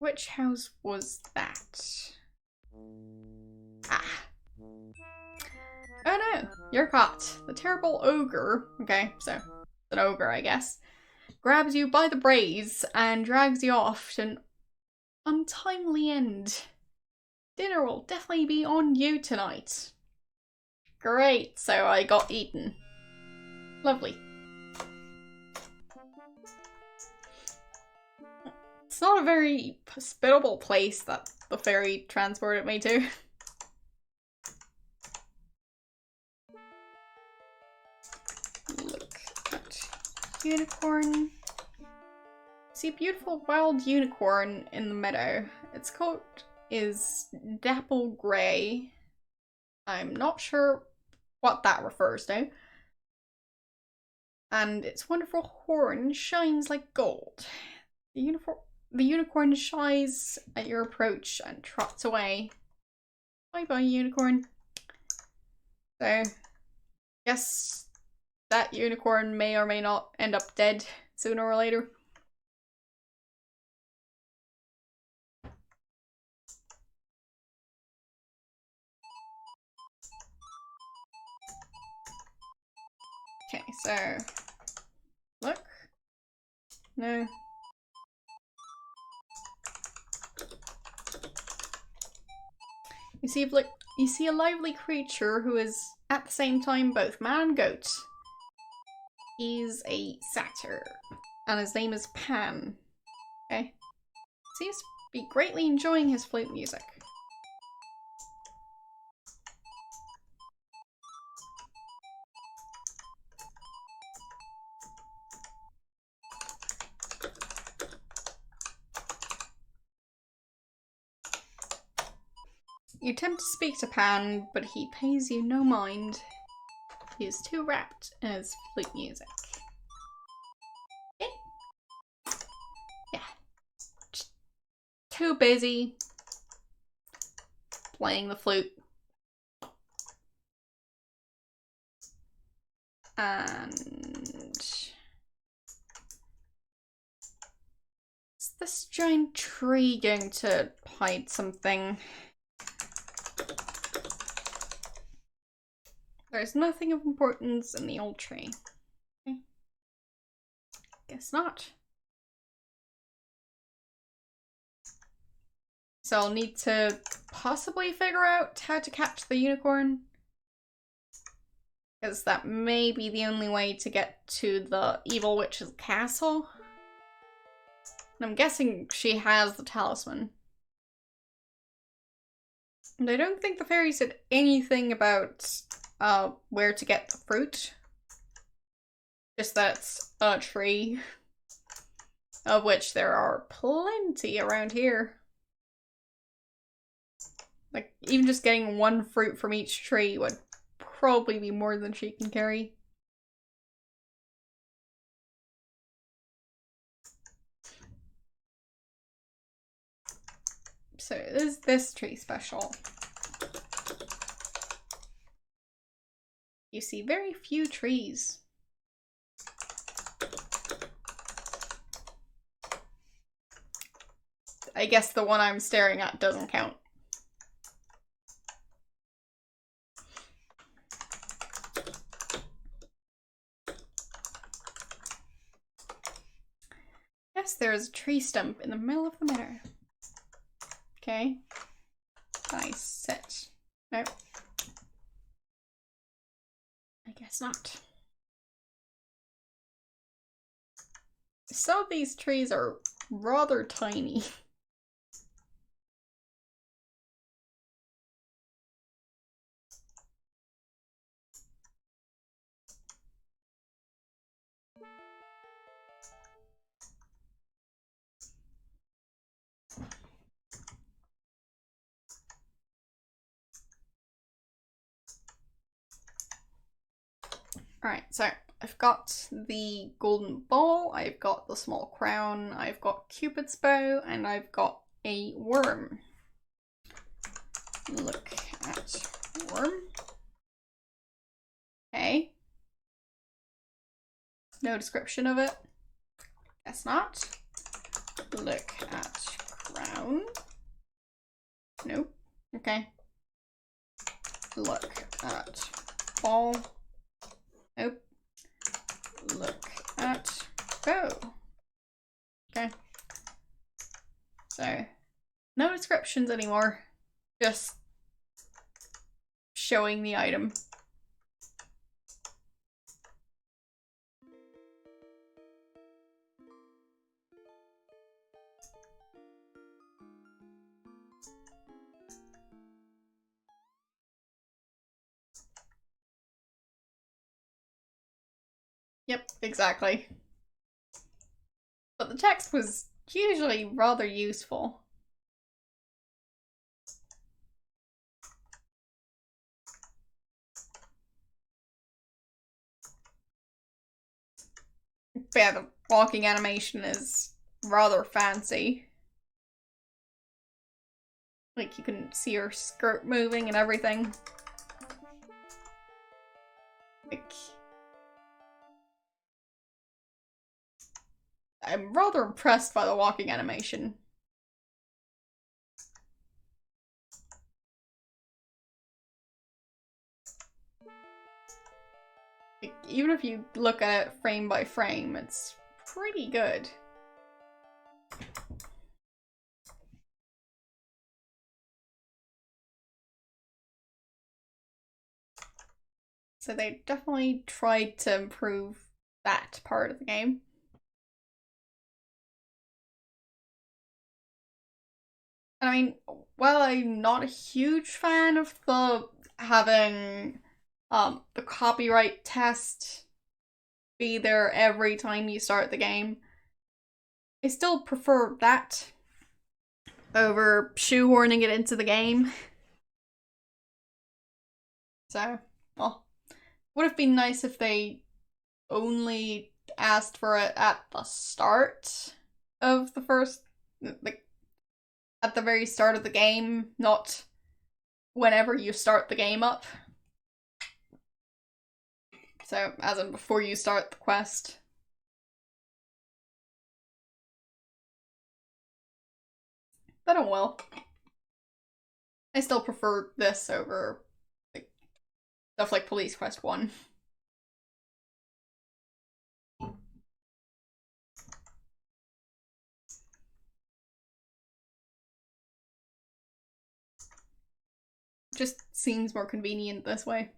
Which house was that? Ah. Oh no, you're caught. The terrible ogre, okay, so an ogre I guess, grabs you by the braids and drags you off to an untimely end. Dinner will definitely be on you tonight. Great, so I got eaten. Lovely. It's not a very hospitable place that the fairy transported me to. Look at unicorn. See a beautiful wild unicorn in the meadow. Its coat is dapple grey. I'm not sure what that refers to. And its wonderful horn shines like gold. The unicorn shies at your approach and trots away. Bye bye, unicorn. So, guess that unicorn may or may not end up dead sooner or later. Okay, so look. No. You see a lively creature who is at the same time both man and goat. He's a satyr, and his name is Pan. Okay. Seems to be greatly enjoying his flute music. You attempt to speak to Pan, but he pays you no mind. He is too wrapped in his flute music. Okay. Yeah. Just too busy playing the flute. And is this giant tree going to hide something? There's nothing of importance in the old tree. Okay. Guess not. So I'll need to possibly figure out how to catch the unicorn. Because that may be the only way to get to the evil witch's castle. And I'm guessing she has the talisman. And I don't think the fairy said anything about where to get the fruit. Just that it's a tree. Of which there are plenty around here. Like, even just getting one fruit from each tree would probably be more than she can carry. So is this tree special? You see very few trees. I guess the one I'm staring at doesn't count. Yes, there is a tree stump in the middle of the meadow. Okay. Nice sit. Nope. I guess not. Some of these trees are rather tiny. Alright, so I've got the golden ball, I've got the small crown, I've got Cupid's bow, and I've got a worm. Look at worm. Okay. No description of it. Guess not. Look at crown. Nope. Okay. Look at ball. Nope. Look at bow. Okay. So, no descriptions anymore. Just showing the item. Yep, exactly. But the text was usually rather useful. But yeah, the walking animation is rather fancy. Like, you can see her skirt moving and everything. Like, I'm rather impressed by the walking animation. Like, even if you look at it frame by frame, it's pretty good. So they definitely tried to improve that part of the game. And I mean, while I'm not a huge fan of the having the copyright test be there every time you start the game, I still prefer that over shoehorning it into the game. So, well, would have been nice if they only asked for it at the start of the first, like, at the very start of the game, not whenever you start the game up. So, as in before you start the quest. But oh well. I still prefer this over like stuff like Police Quest 1. Just seems more convenient this way.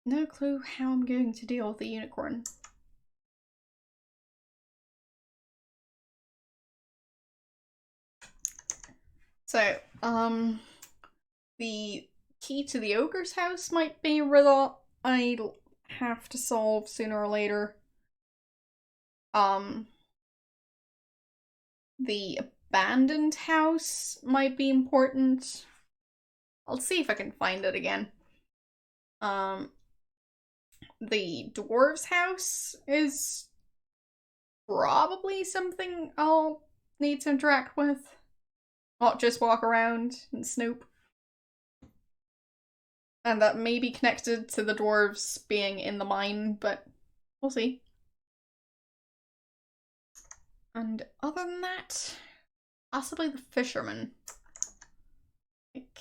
No clue how I'm going to deal with the unicorn. So, the key to the ogre's house might be a riddle I'll have to solve sooner or later. The abandoned house might be important. I'll see if I can find it again. The dwarves' house is probably something I'll need to interact with. Not just walk around and snoop. And that may be connected to the dwarves being in the mine, but we'll see. And other than that, possibly the fisherman. Like,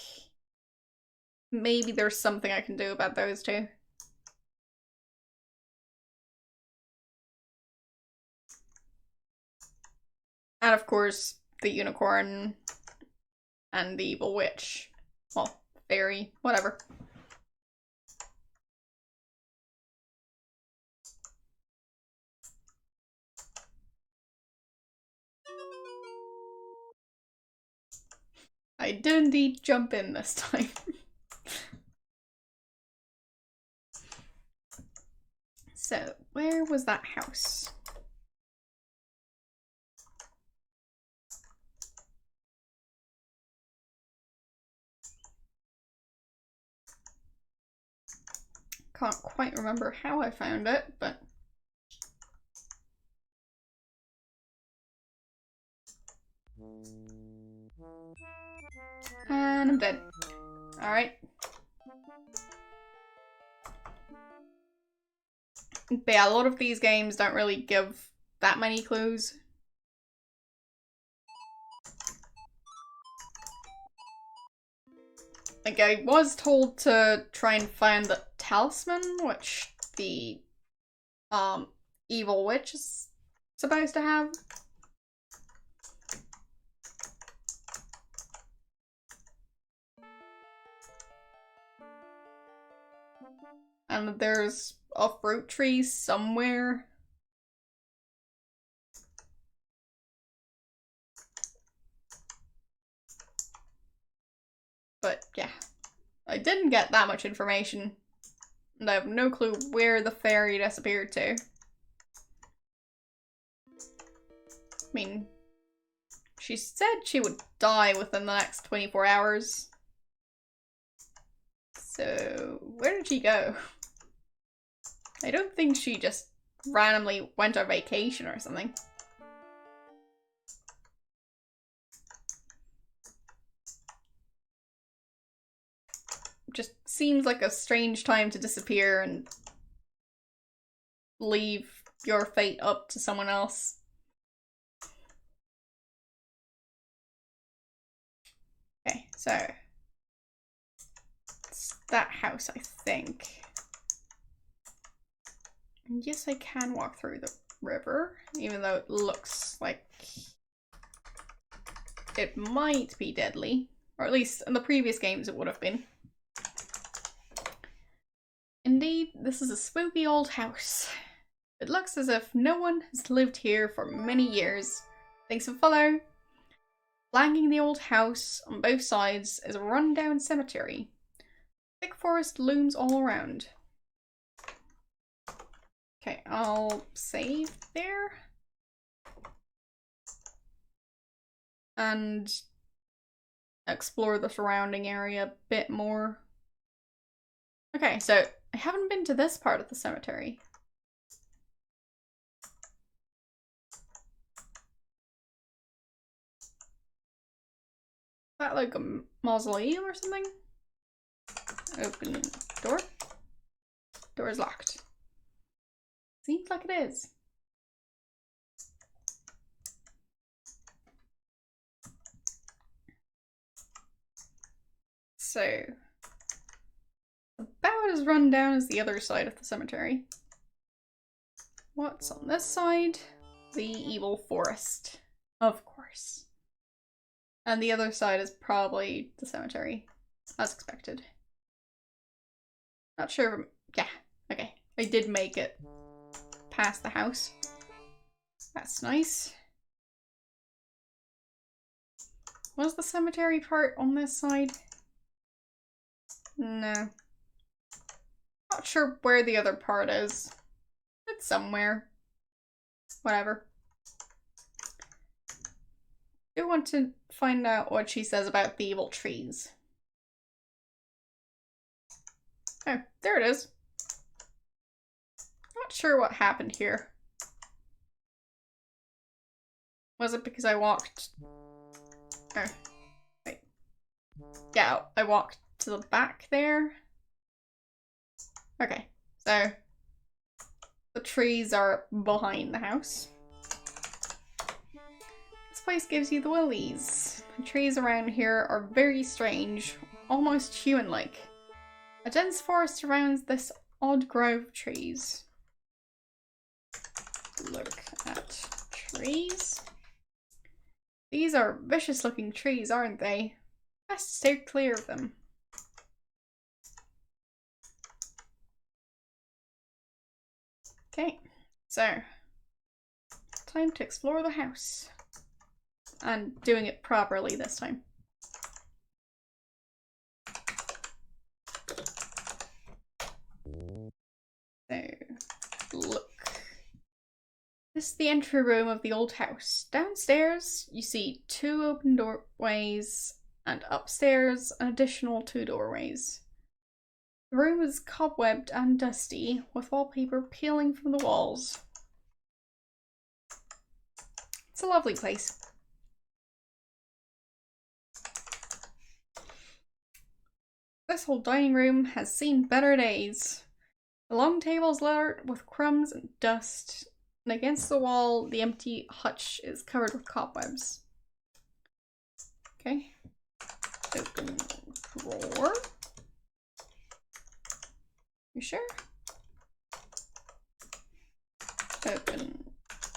maybe there's something I can do about those two. And of course, the unicorn and the evil witch. Well, fairy, whatever. I did indeed jump in this time. So, where was that house? Can't quite remember how I found it, but... And I'm dead. Alright. But yeah, a lot of these games don't really give that many clues. Like, I was told to try and find the talisman, which the evil witch is supposed to have. And there's a fruit tree somewhere. But yeah, I didn't get that much information. And I have no clue where the fairy disappeared to. I mean, she said she would die within the next 24 hours. So, where did she go? I don't think she just randomly went on vacation or something. Just seems like a strange time to disappear and leave your fate up to someone else. Okay, so it's that house, I think. And yes, I can walk through the river, even though it looks like it might be deadly. Or at least in the previous games it would have been. Indeed, this is a spooky old house. It looks as if no one has lived here for many years. Thanks for follow. Flanking the old house on both sides is a rundown cemetery. Thick forest looms all around. Okay, I'll save there. And explore the surrounding area a bit more. Okay, so I haven't been to this part of the cemetery. Is that like a mausoleum or something? Open door. Door is locked. Seems like it is. So, about as run down as the other side of the cemetery. What's on this side? The evil forest, of course. And the other side is probably the cemetery, as expected. Not sure if yeah, okay. I did make it past the house. That's nice. Was the cemetery part on this side? No. Not sure where the other part is. It's somewhere. Whatever. I do want to find out what she says about the evil trees. Oh, there it is. Not sure what happened here. Was it because I walked... Oh, wait. Yeah, I walked to the back there. Okay, so the trees are behind the house. This place gives you the willies. The trees around here are very strange, almost human-like. A dense forest surrounds this odd grove of trees. Look at trees. These are vicious looking trees, aren't they? Best stay clear of them. Okay, so time to explore the house. And doing it properly this time. So, look. This is the entry room of the old house. Downstairs, you see 2 open doorways, and upstairs, an additional 2 doorways. The room is cobwebbed and dusty, with wallpaper peeling from the walls. It's a lovely place. This whole dining room has seen better days. The long table's littered with crumbs and dust, and against the wall, the empty hutch is covered with cobwebs. Okay. Open drawer. You sure? Open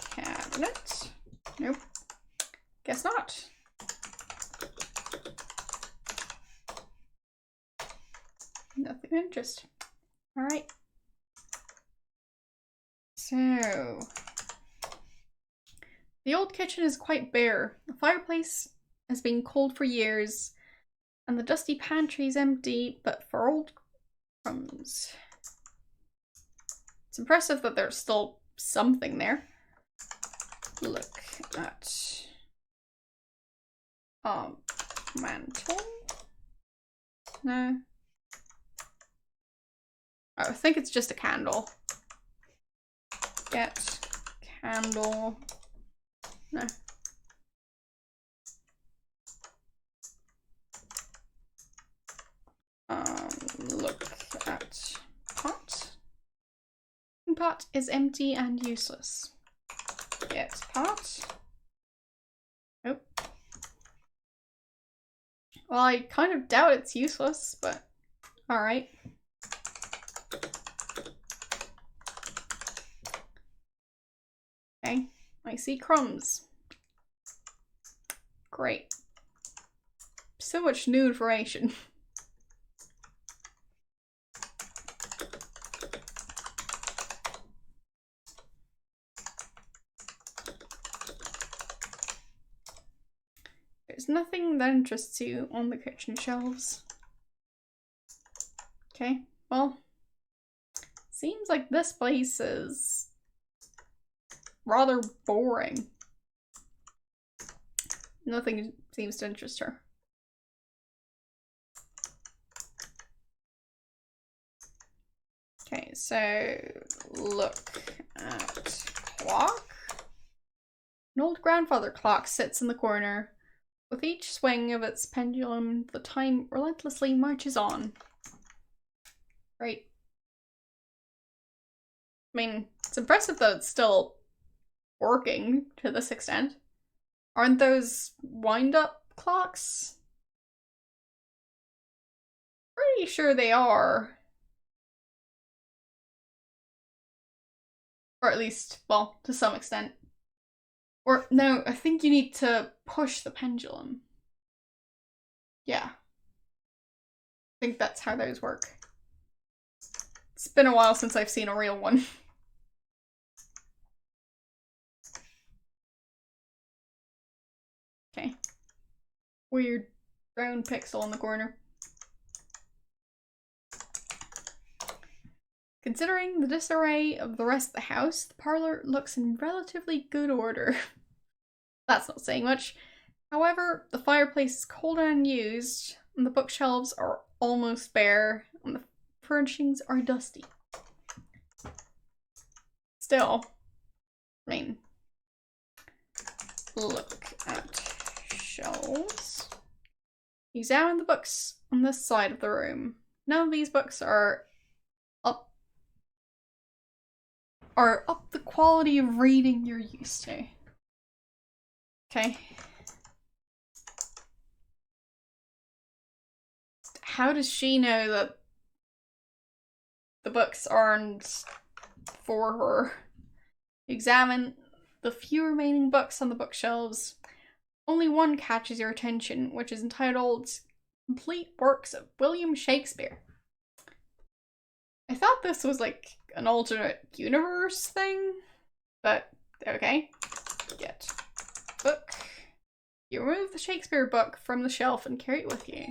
cabinet. Nope. Guess not. Nothing of interest. Alright. So, the old kitchen is quite bare. The fireplace has been cold for years, and the dusty pantry is empty, but for old crumbs. It's impressive that there's still something there. Look at mantle. No. Oh, I think it's just a candle. Get candle. No. Look at pot. Pot is empty and useless. Get pot. Nope. Well, I kind of doubt it's useless, but alright. Okay, I see crumbs. Great. So much new information. There's nothing that interests you on the kitchen shelves. Okay, well, seems like this place is rather boring. Nothing seems to interest her. Okay, so look at clock. An old grandfather clock sits in the corner. With each swing of its pendulum, the time relentlessly marches on. Right. I mean, it's impressive that it's still working to this extent. Aren't those wind-up clocks? Pretty sure they are. Or at least, well, to some extent. Or, no, I think you need to push the pendulum. Yeah. I think that's how those work. It's been a while since I've seen a real one. Okay. Weird brown pixel in the corner. Considering the disarray of the rest of the house, the parlor looks in relatively good order. That's not saying much. However, the fireplace is cold and unused, and the bookshelves are almost bare, and the furnishings are dusty. Still, I mean, look at shelves. Examine the books on this side of the room. None of these books are up the quality of reading you're used to. Okay. How does she know that the books aren't for her? Examine the few remaining books on the bookshelves. only one catches your attention, which is entitled Complete Works of William Shakespeare. I thought this was like an alternate universe thing, but okay. Get book. You remove the Shakespeare book from the shelf and carry it with you.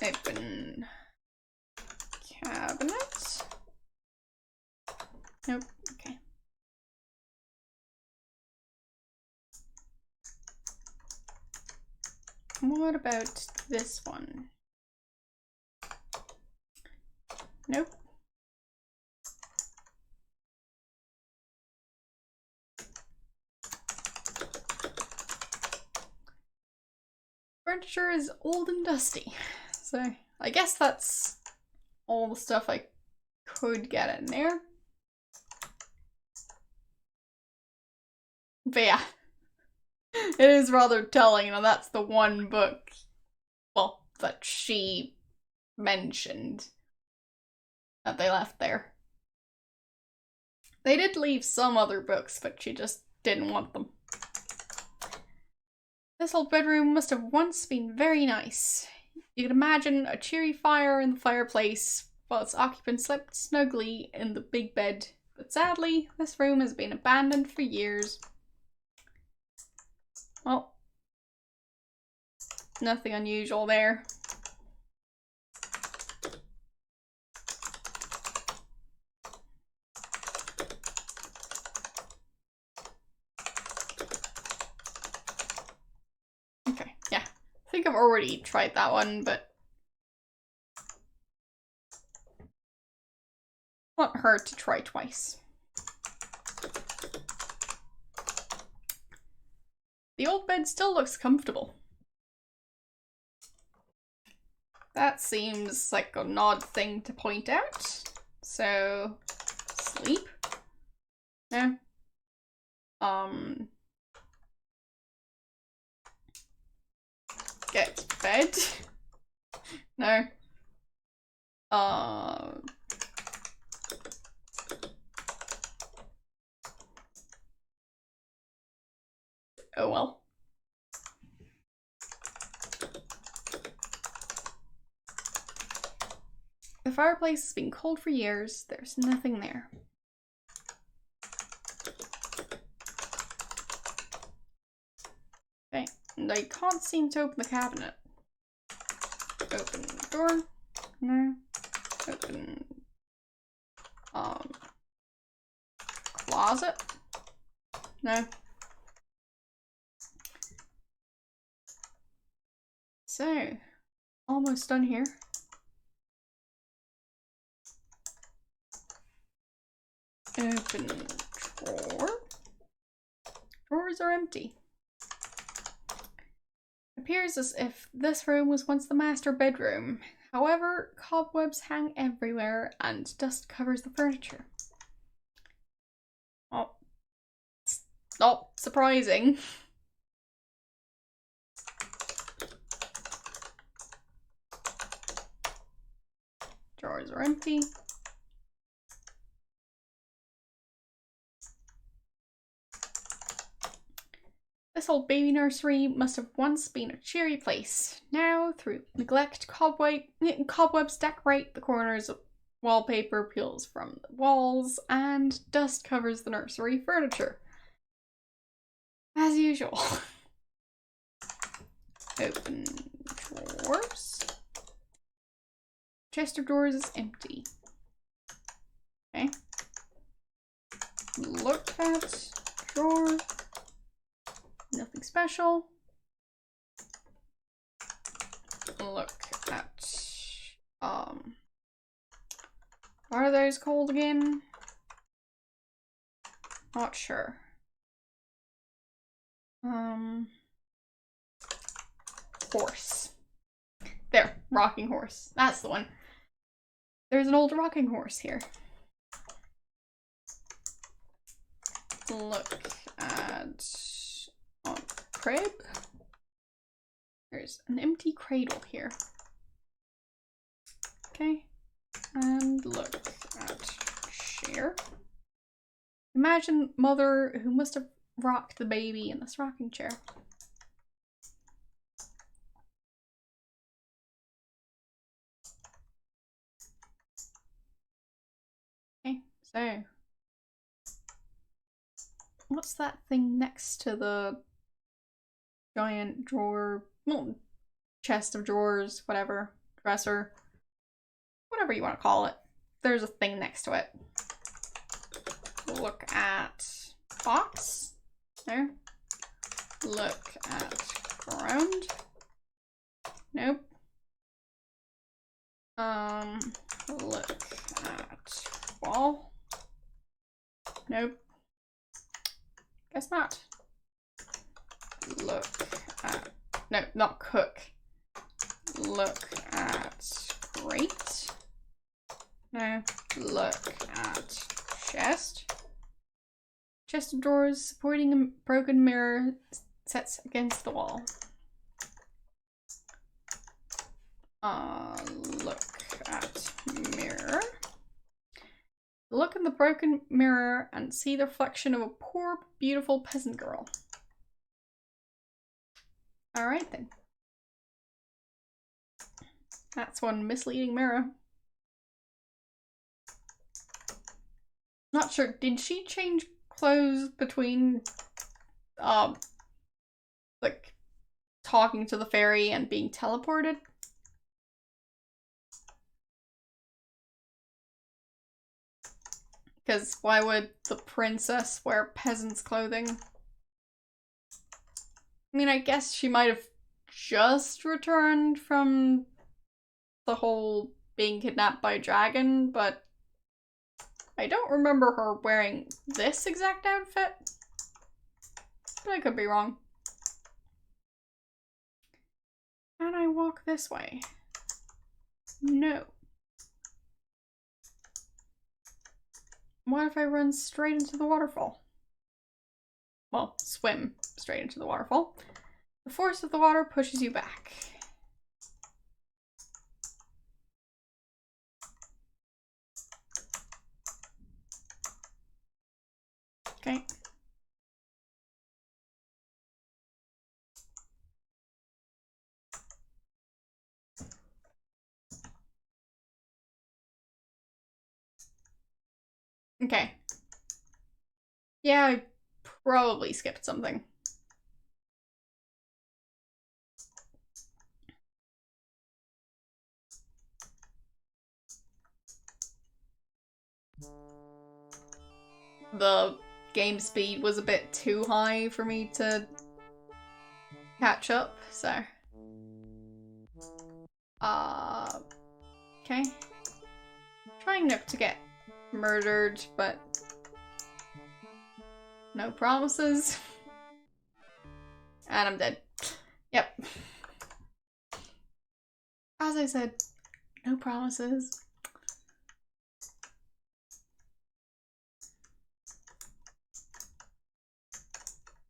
Open cabinet. Nope, okay. What about this one? Nope. Furniture is old and dusty, so I guess that's all the stuff I could get in there. But yeah, it is rather telling that that's the one book, well, that she mentioned that they left there. They did leave some other books, but she just didn't want them. This old bedroom must have once been very nice. You can imagine a cheery fire in the fireplace while its occupant slept snugly in the big bed. But sadly, this room has been abandoned for years. Well, nothing unusual there. Okay, yeah. I think I've already tried that one, but not hurt to try twice. The old bed still looks comfortable. That seems like an odd thing to point out. So, sleep? No. Get bed? No. Oh well. The fireplace has been cold for years. There's nothing there. Okay, and I can't seem to open the cabinet. Open the door. No. Open closet. No. So, almost done here. Open drawer. Drawers are empty. It appears as if this room was once the master bedroom. However, cobwebs hang everywhere and dust covers the furniture. Oh, it's not surprising. Drawers are empty. This old baby nursery must have once been a cheery place. Now, through neglect, cobwebs decorate the corners, wallpaper peels from the walls, and dust covers the nursery furniture. As usual. Open drawers. Chest of drawers is empty. Okay. Look at drawer. Nothing special. Look at what are those called again? Not sure. Horse. There, rocking horse. That's the one. There's an old rocking horse here. Look at crib. There's an empty cradle here. Okay. And look at chair. Imagine mother who must have rocked the baby in this rocking chair. Okay, so what's that thing next to the giant drawer? Well, chest of drawers, whatever, dresser, whatever you want to call it. There's a thing next to it. Look at box. No. Look at ground. Nope. Look at wall. Nope. Guess not. Look at, no, not cook. Look at grate. No. Look at chest. Chest of drawers supporting a broken mirror sets against the wall. Look at mirror. Look in the broken mirror and see the reflection of a poor, beautiful peasant girl. Alright then. That's one misleading mirror. Not sure, did she change clothes between, like, talking to the fairy and being teleported? Because why would the princess wear peasant's clothing? I mean, I guess she might have just returned from the whole being kidnapped by a dragon, but I don't remember her wearing this exact outfit. But I could be wrong. Can I walk this way? No. What if I run straight into the waterfall? Well, swim straight into the waterfall. The force of the water pushes you back. Okay. Okay. Yeah, I probably skipped something. The game speed was a bit too high for me to catch up, so. Okay. Trying not to get murdered, but no promises. And I'm dead. Yep. As I said, no promises.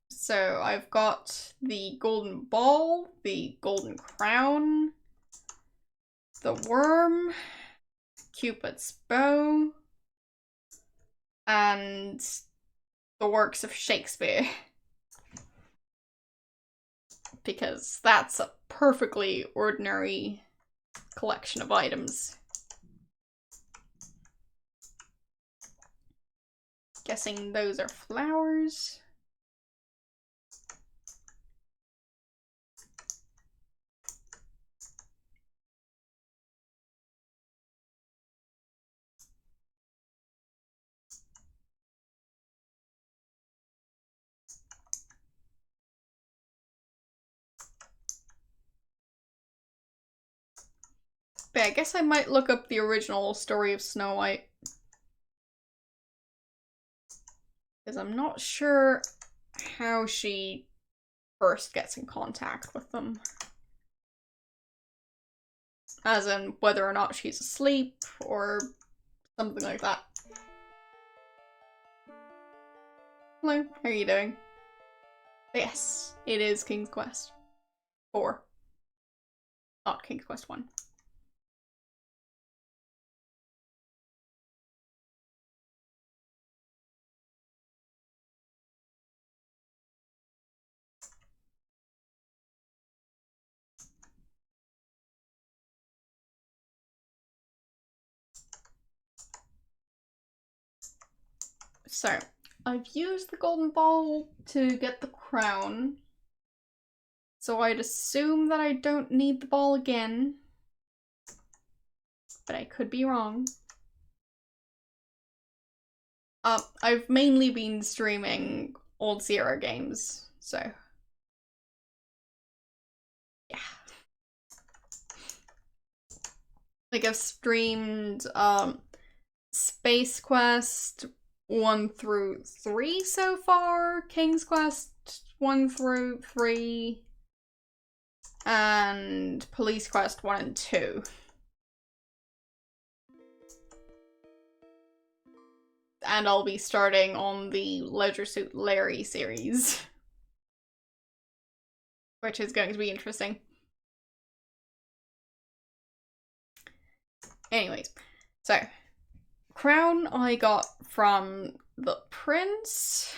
So I've got the golden ball, the golden crown, the worm, Cupid's bow, and the works of Shakespeare. Because that's a perfectly ordinary collection of items. Guessing those are flowers. But I guess I might look up the original story of Snow White. Because I'm not sure how she first gets in contact with them. As in whether or not she's asleep or something like that. Hello, how are you doing? Yes, it is King's Quest 4. Not King's Quest 1. So, I've used the golden ball to get the crown. So I'd assume that I don't need the ball again. But I could be wrong. I've mainly been streaming old Sierra games, so yeah. Like I've streamed Space Quest 1 through 3 so far, King's Quest 1 through 3, and Police Quest 1 and 2. And I'll be starting on the Leisure Suit Larry series, which is going to be interesting. Anyways, so crown I got from the prince.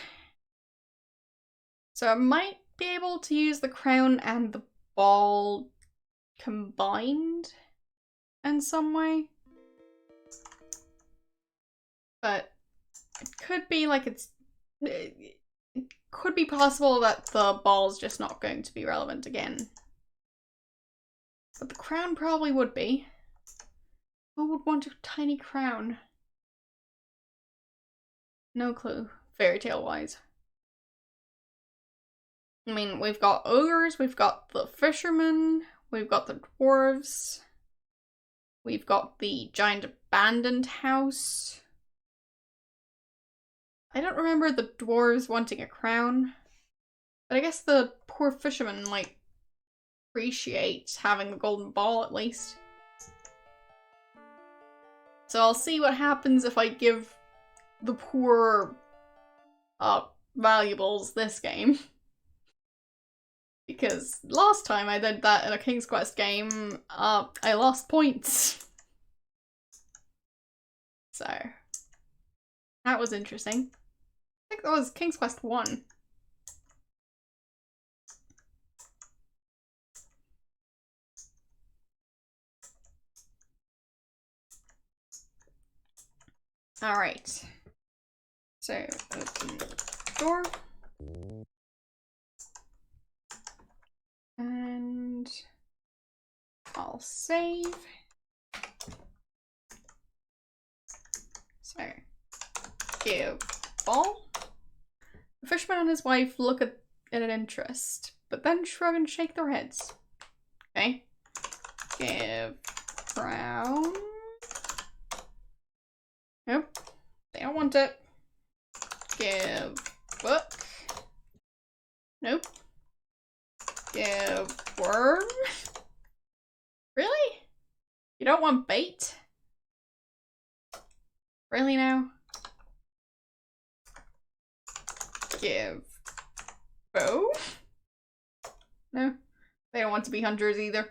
So I might be able to use the crown and the ball combined in some way. But it could be like it could be possible that the ball's just not going to be relevant again. But the crown probably would be. Who would want a tiny crown? No clue, fairy tale wise. I mean, we've got ogres, we've got the fishermen, we've got the dwarves, we've got the giant abandoned house. I don't remember the dwarves wanting a crown, but I guess the poor fishermen, like, appreciate having the golden ball at least. So I'll see what happens if I give the poor valuables this game. Because last time I did that in a King's Quest game, I lost points. So that was interesting. I think that was King's Quest 1. Alright. So, open the door. And I'll save. So, give ball. The fisherman and his wife look at it in interest, but then shrug and shake their heads. Okay. Give crown. Nope. They don't want it. Give book. Nope. Give worm. Really? You don't want bait? Really now? Give bow? No. They don't want to be hunters either.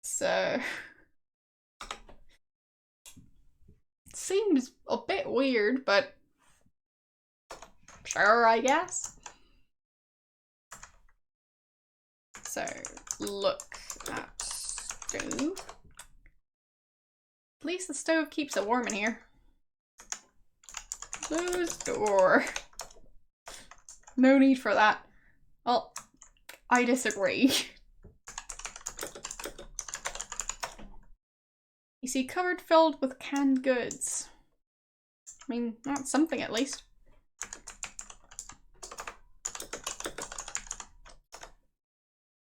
So seems a bit weird, but sure, I guess. So, look at stove. At least the stove keeps it warm in here. Close door. No need for that. Well, I disagree. You see, cupboard filled with canned goods. I mean, that's something at least.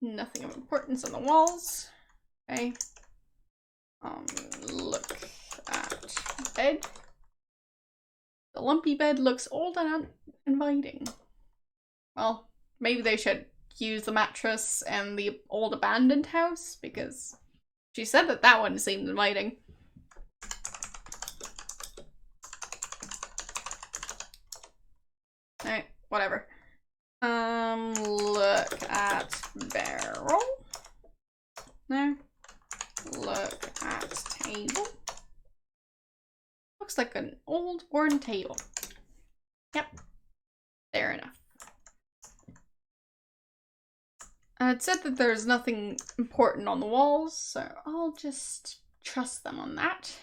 Nothing of importance on the walls. Okay. Look at bed. The lumpy bed looks old and uninviting. Well, maybe they should use the mattress and the old abandoned house, because she said that that one seemed inviting. Alright, whatever. Look at barrel. No. Look at table. Looks like an old worn table. Yep. Fair enough. It said that there's nothing important on the walls, so I'll just trust them on that.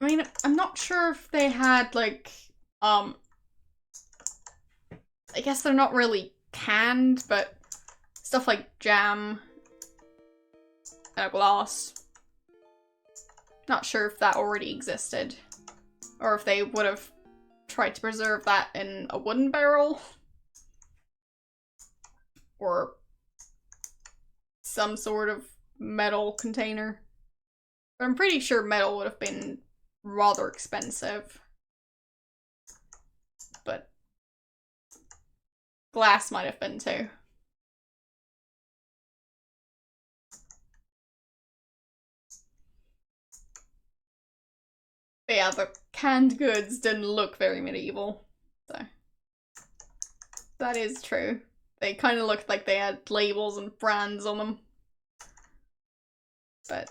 I mean, I'm not sure if they had, like, I guess they're not really canned, but stuff like jam and a glass. Not sure if that already existed, or if they would have tried to preserve that in a wooden barrel, or some sort of metal container. But I'm pretty sure metal would have been rather expensive. But glass might have been too. But yeah, the canned goods didn't look very medieval, so that is true. They kind of looked like they had labels and brands on them. But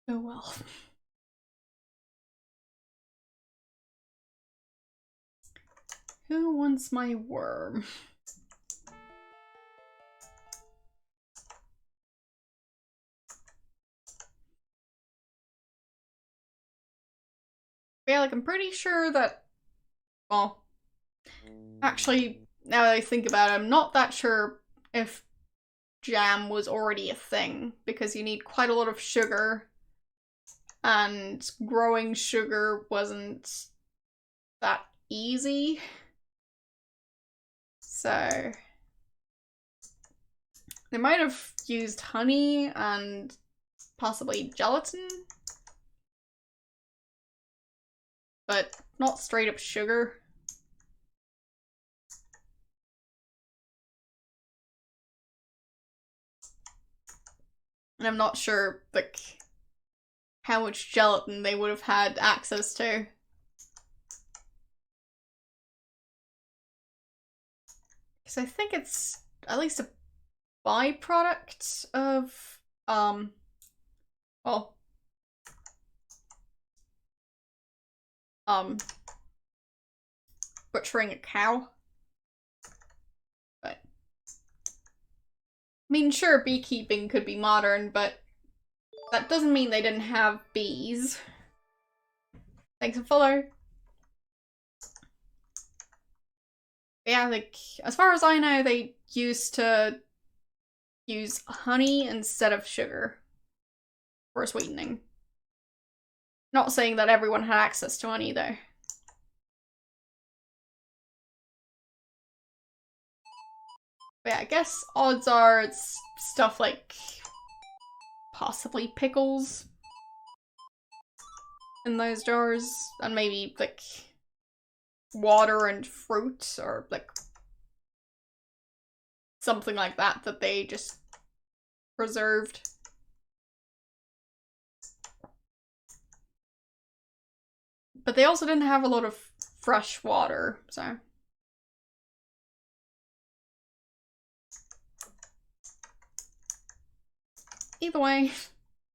oh well. Who wants my worm? Yeah, like I'm pretty sure that, well, actually, now that I think about it, I'm not that sure if jam was already a thing, because you need quite a lot of sugar, and growing sugar wasn't that easy. So they might have used honey and possibly gelatin, but not straight up sugar. And I'm not sure, like, how much gelatin they would have had access to. Because I think it's at least a byproduct of, well, butchering a cow. But, I mean, sure, beekeeping could be modern, but that doesn't mean they didn't have bees. Thanks for follow. Yeah, like, as far as I know, they used to use honey instead of sugar for sweetening. Not saying that everyone had access to honey, though. But yeah, I guess odds are it's stuff like possibly pickles in those jars, and maybe like water and fruit, or like something like that that they just preserved. But they also didn't have a lot of fresh water, so. Either way,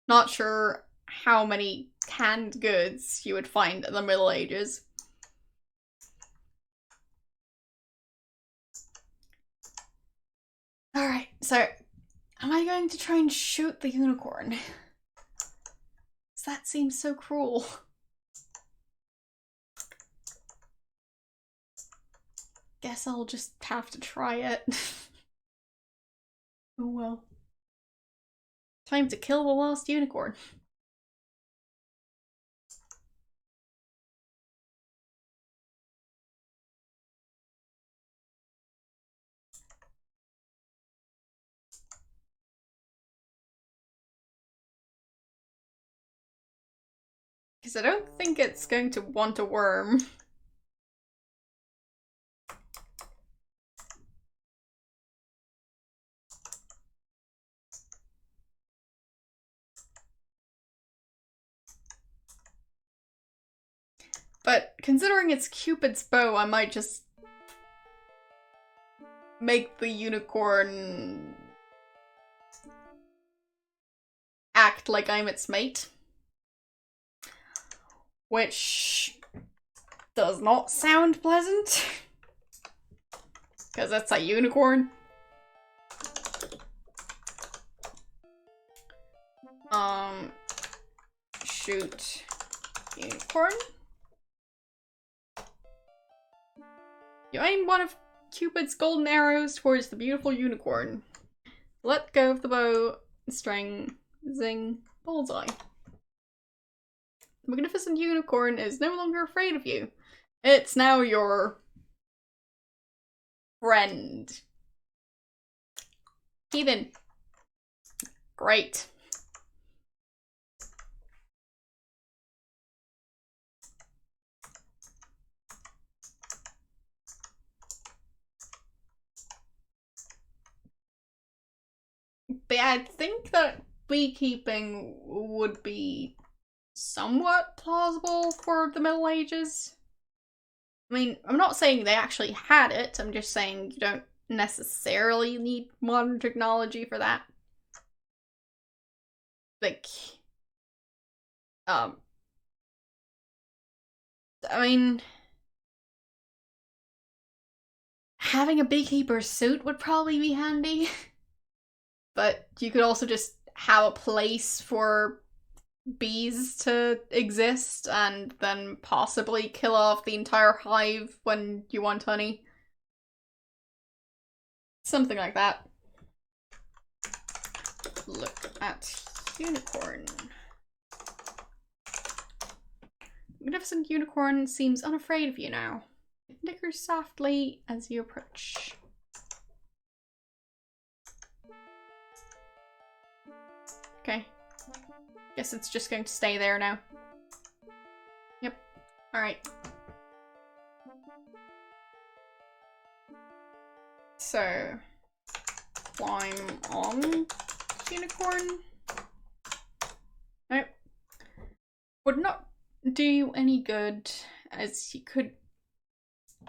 not sure how many canned goods you would find in the Middle Ages. Alright, so am I going to try and shoot the unicorn? That seems so cruel. Guess I'll just have to try it. Oh well. Time to kill the lost unicorn. Because I don't think it's going to want a worm. But considering it's Cupid's bow, I might just make the unicorn act like I'm its mate. Which does not sound pleasant. Because it's a unicorn. shoot unicorn. You aim one of Cupid's golden arrows towards the beautiful unicorn. Let go of the bow, string, zing, bullseye. The magnificent unicorn is no longer afraid of you. It's now your friend. Steven. Great. But I think that beekeeping would be somewhat plausible for the Middle Ages. I mean, I'm not saying they actually had it, I'm just saying you don't necessarily need modern technology for that. Like, I mean, having a beekeeper's suit would probably be handy. But you could also just have a place for bees to exist and then possibly kill off the entire hive when you want honey. Something like that. Look at unicorn. Magnificent unicorn seems unafraid of you now. It nickers softly as you approach. Okay. Guess it's just going to stay there now. Yep. Alright. So, climb on unicorn. Nope. Would not do you any good, as you could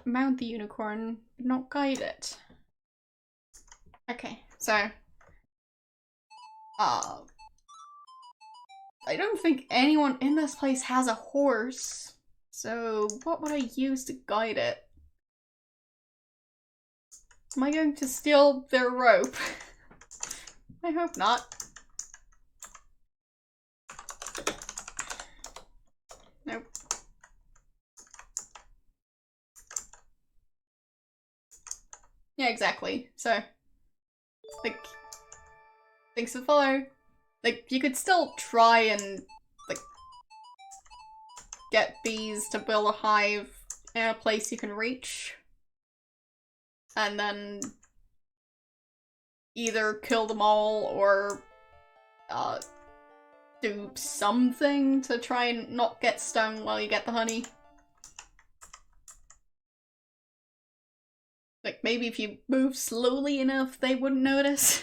mount the unicorn, but not guide it. Okay, so I don't think anyone in this place has a horse, so what would I use to guide it? Am I going to steal their rope? I hope not. Nope. Yeah, exactly. So, like, thanks for the follow. Like, you could still try and, like, get bees to build a hive in a place you can reach. And then either kill them all or do something to try and not get stung while you get the honey. Like, maybe if you move slowly enough, they wouldn't notice.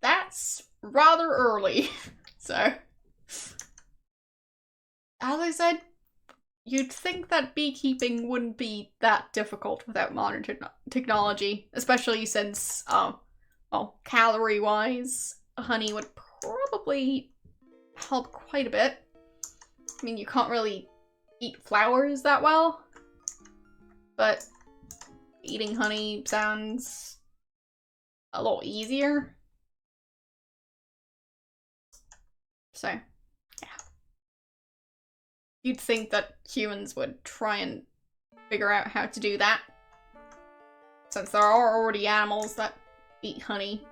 That's rather early, so. As I said, you'd think that beekeeping wouldn't be that difficult without modern technology, especially since, well, calorie-wise, honey would probably help quite a bit. I mean, you can't really eat flowers that well, but eating honey sounds a lot easier. So, yeah. You'd think that humans would try and figure out how to do that, since there are already animals that eat honey.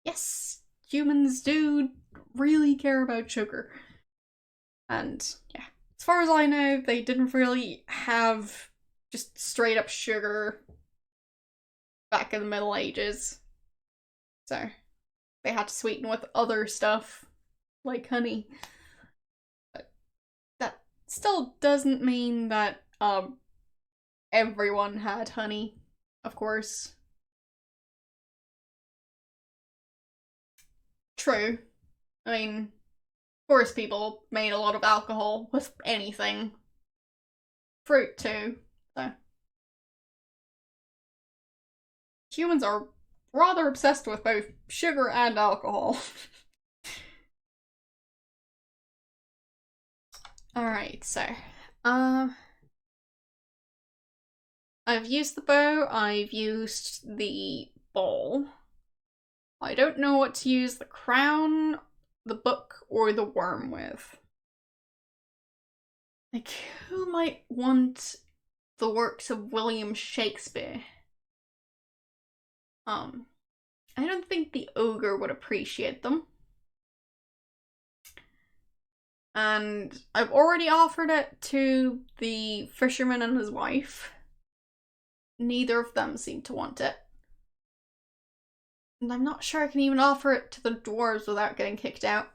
Yes, humans do really care about sugar. And, yeah, as far as I know, they didn't really have just straight up sugar back in the Middle Ages. So, they had to sweeten with other stuff, like honey. But that still doesn't mean that, everyone had honey, of course. True. I mean, of course people made a lot of alcohol with anything. Fruit too, so. Humans are rather obsessed with both sugar and alcohol. Alright, so, I've used the bow, I've used the ball. I don't know what to use the crown, the book, or the worm with. Like, who might want the works of William Shakespeare? I don't think the ogre would appreciate them. And I've already offered it to the fisherman and his wife. Neither of them seem to want it. And I'm not sure I can even offer it to the dwarves without getting kicked out.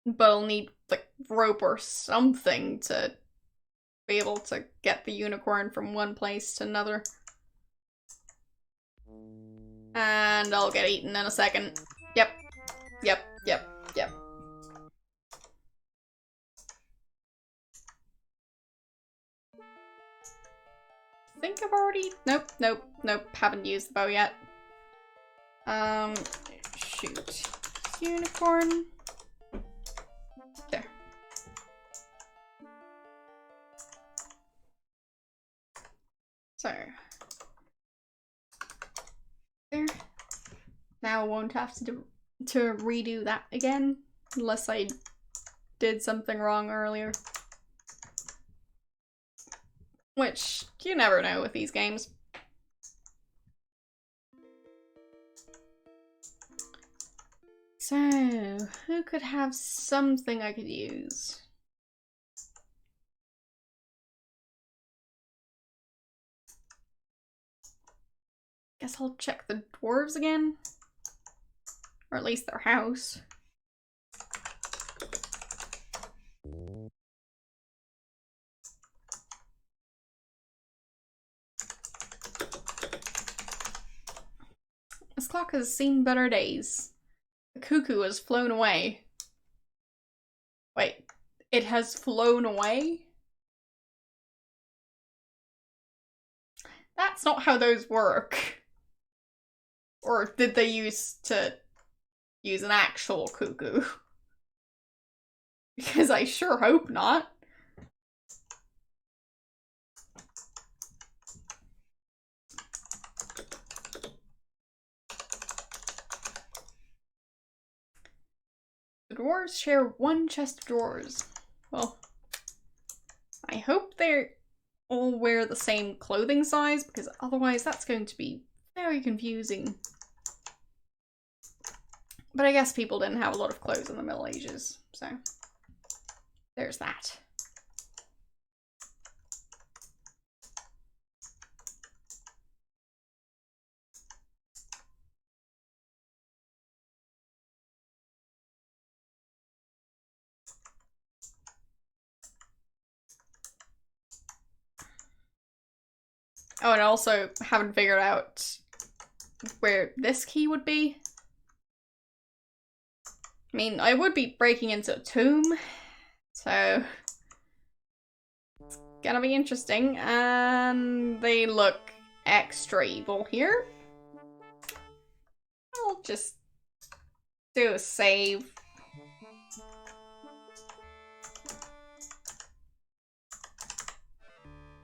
But I'll need, like, rope or something to be able to get the unicorn from one place to another. And I'll get eaten in a second. Yep. Yep. Yep. Yep. I think I've already... Nope. Nope. Nope. Haven't used the bow yet. Shoot. Unicorn. There. So. There. Now I won't have to redo that again, unless I did something wrong earlier. Which, you never know with these games. So, who could have something I could use? Guess I'll check the dwarves again. Or at least their house. This clock has seen better days. The cuckoo has flown away. Wait, it has flown away? That's not how those work. Or did they use an actual cuckoo? Because I sure hope not. The dwarves share one chest of drawers. Well, I hope they all wear the same clothing size, because otherwise that's going to be very confusing. But I guess people didn't have a lot of clothes in the Middle Ages, so there's that. Oh, and I also haven't figured out where this key would be. I mean, I would be breaking into a tomb, so it's gonna be interesting. And they look extra evil here. I'll just do a save.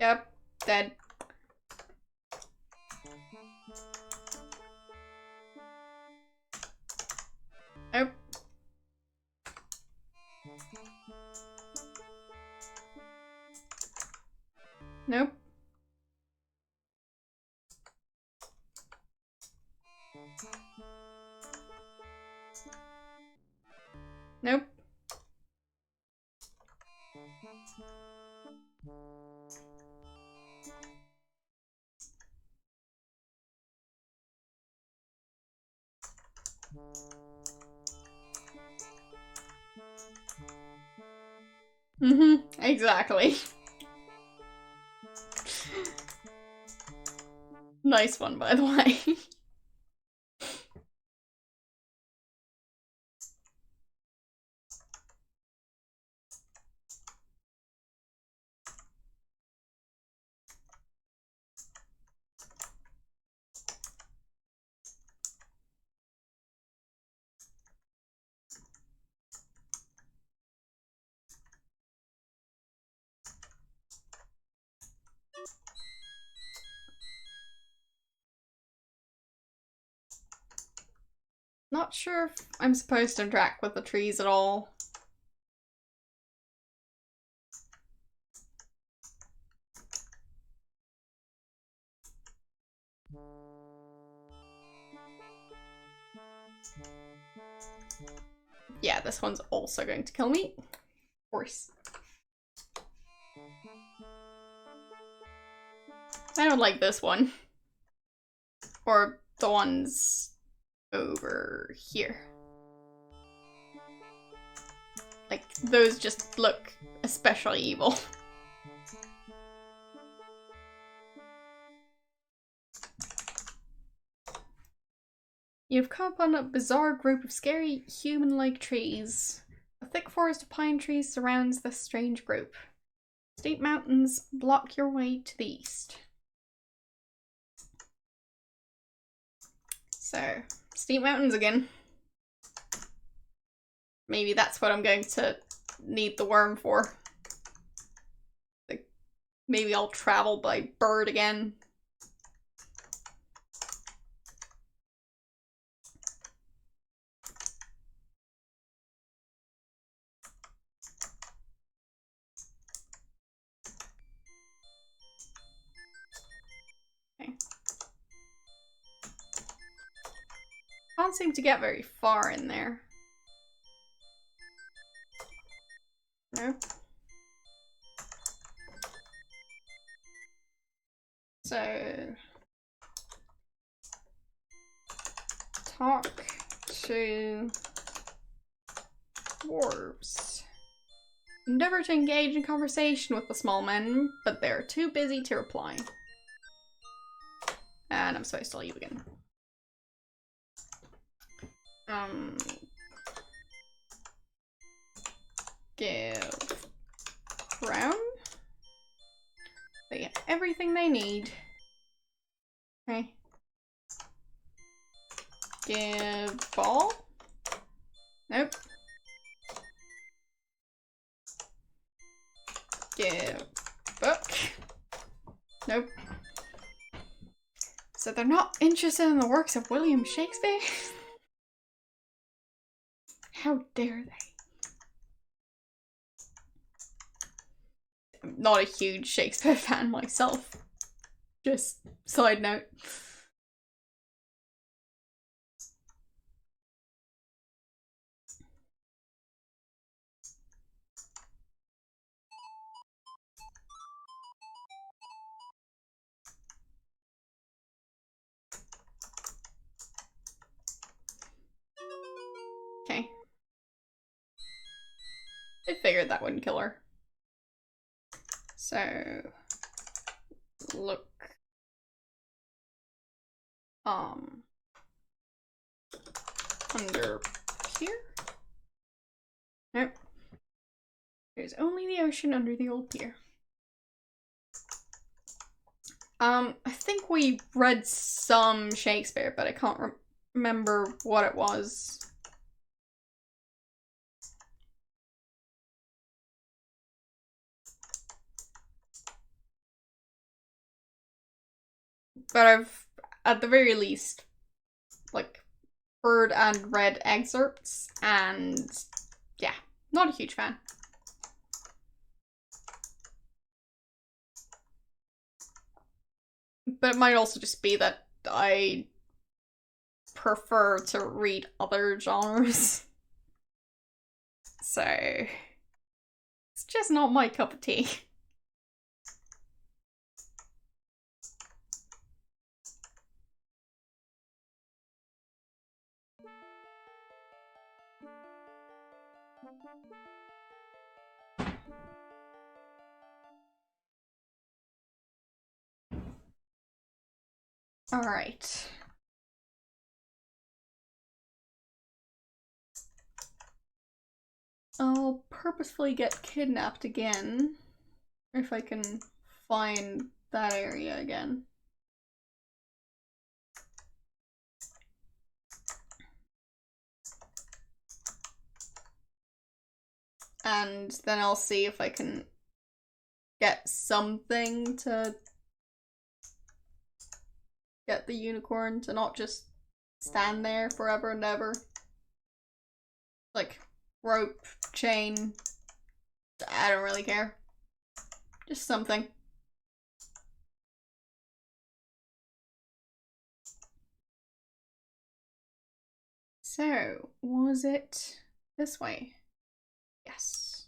Yep, dead. Nope. Nope. Nope. Exactly. Nice one, by the way. Not sure if I'm supposed to interact with the trees at all. Yeah, this one's also going to kill me. Of course. I don't like this one. Or the ones over here. Like, those just look especially evil. You've come upon a bizarre group of scary human-like trees. A thick forest of pine trees surrounds this strange group. Steep mountains block your way to the east. So, steep mountains again. Maybe that's what I'm going to need the worm for. Like, maybe I'll travel by bird again. Okay. Can't seem to get very far in there. No. So, talk to dwarves. Endeavor to engage in conversation with the small men, but they're too busy to reply. And I'm supposed to leave again. Give crown. They get everything they need. Okay. Give ball. Nope. Give book. Nope. So they're not interested in the works of William Shakespeare? How dare they? I'm not a huge Shakespeare fan myself. Just side note. Okay. I figured that wouldn't kill her. So, look. Under here? Nope. There's only the ocean under the old pier. I think we read some Shakespeare, but I can't remember what it was. But I've, at the very least, like, heard and read excerpts, and yeah, not a huge fan. But it might also just be that I prefer to read other genres. So, it's just not my cup of tea. All right. I'll purposefully get kidnapped again if I can find that area again. And then I'll see if I can get something to get the unicorn to not just stand there forever and ever. Like, rope, chain, I don't really care. Just something. So, was it this way? Yes.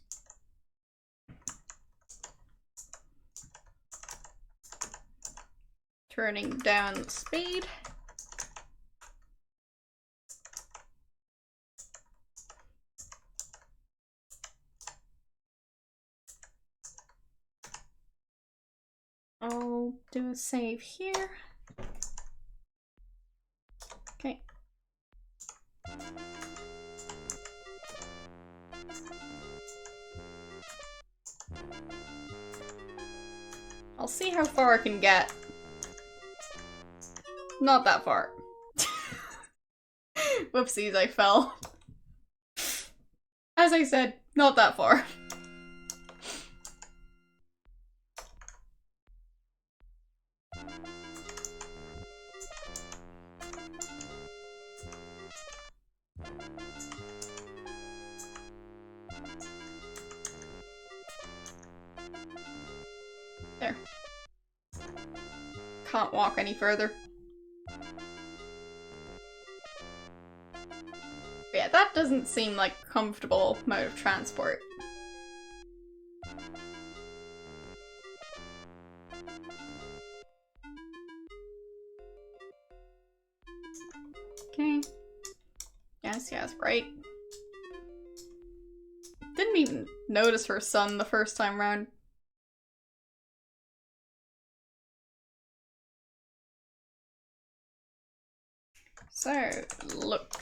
Turning down the speed. I'll do a save here. Okay. I'll see how far I can get. Not that far. Whoopsies, I fell. As I said, not that far. There. Can't walk any further. But yeah, that doesn't seem like a comfortable mode of transport. Okay. Yes, great. Didn't even notice her son the first time round. So, look.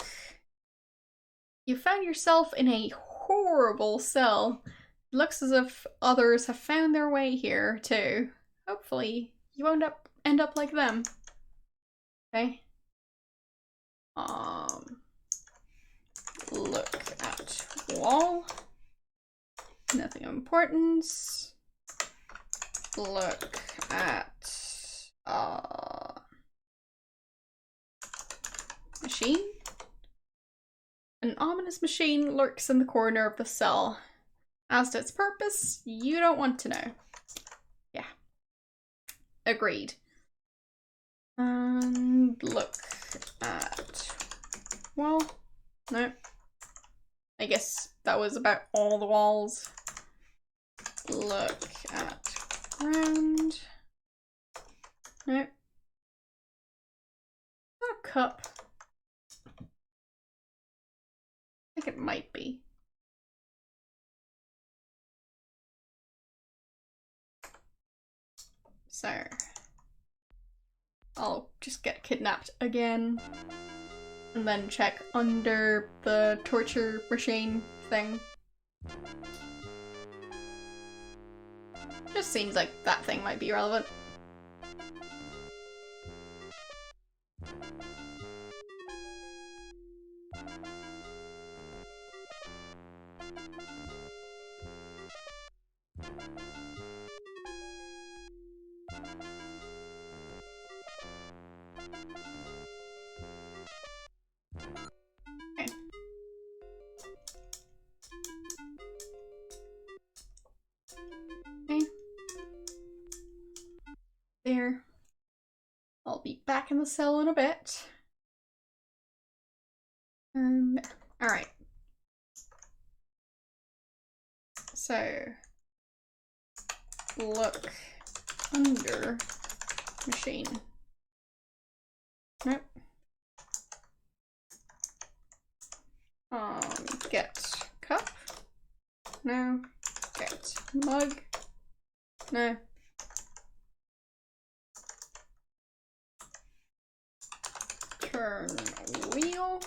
You found yourself in a horrible cell. It looks as if others have found their way here, too. Hopefully, you won't end up like them. Okay? Look at wall. Nothing of importance. Look at, machine. An ominous machine lurks in the corner of the cell. As to its purpose, you don't want to know. Yeah. Agreed. And look at wall. No. I guess that was about all the walls. Look at ground. No. A cup. I think it might be. So, I'll just get kidnapped again. And then check under the torture machine thing. Just seems like that thing might be relevant. Okay. Okay. There. I'll be back in the cell in a bit. Alright. So, look under machine. Nope. Get cup. No. Get mug. No. Turn wheel.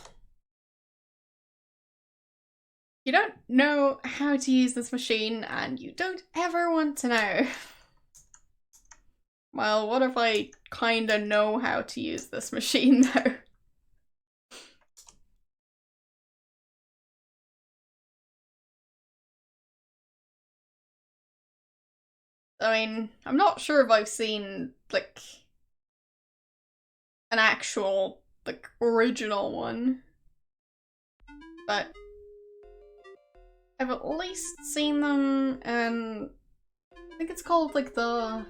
You don't know how to use this machine, and you don't ever want to know. Well, what if I kinda know how to use this machine, though? I mean, I'm not sure if I've seen, like, an actual the original one. But I've at least seen them, and I think it's called like the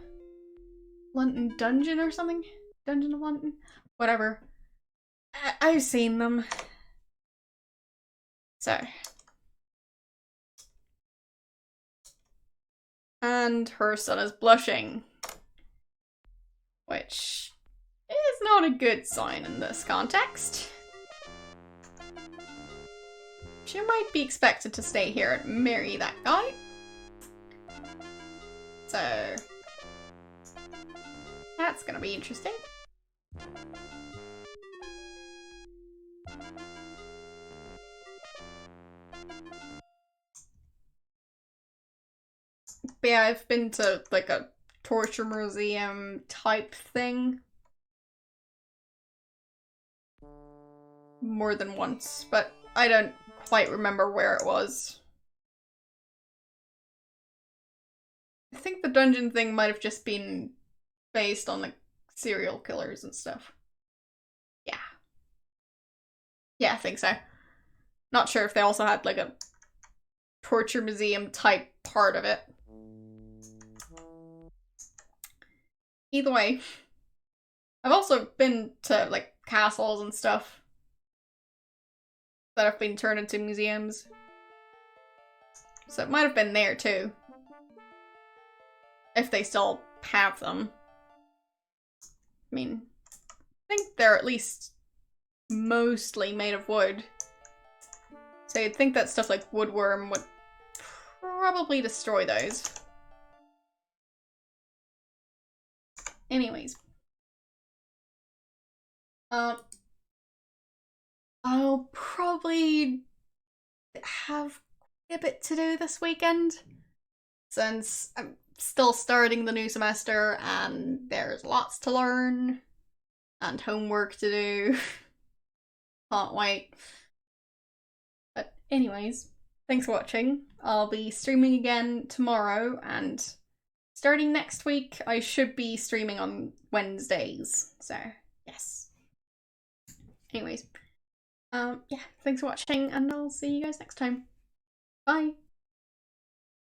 London Dungeon or something? Dungeon of London? Whatever. I've seen them. So. And her son is blushing. Which is not a good sign in this context. She might be expected to stay here and marry that guy. So that's gonna be interesting. But yeah, I've been to like a torture museum type thing more than once, but I don't quite remember where it was. I think the dungeon thing might have just been based on like serial killers and stuff. Yeah. Yeah, I think so. Not sure if they also had like a torture museum type part of it. Either way, I've also been to like castles and stuff that have been turned into museums. So it might have been there too. If they still have them. I mean, I think they're at least mostly made of wood. So you'd think that stuff like woodworm would probably destroy those. Anyways. I'll probably have a bit to do this weekend, since I'm still starting the new semester and there's lots to learn and homework to do. Can't wait. But anyways, thanks for watching. I'll be streaming again tomorrow, and starting next week I should be streaming on Wednesdays, so yes. Anyways, yeah, thanks for watching and I'll see you guys next time. Bye!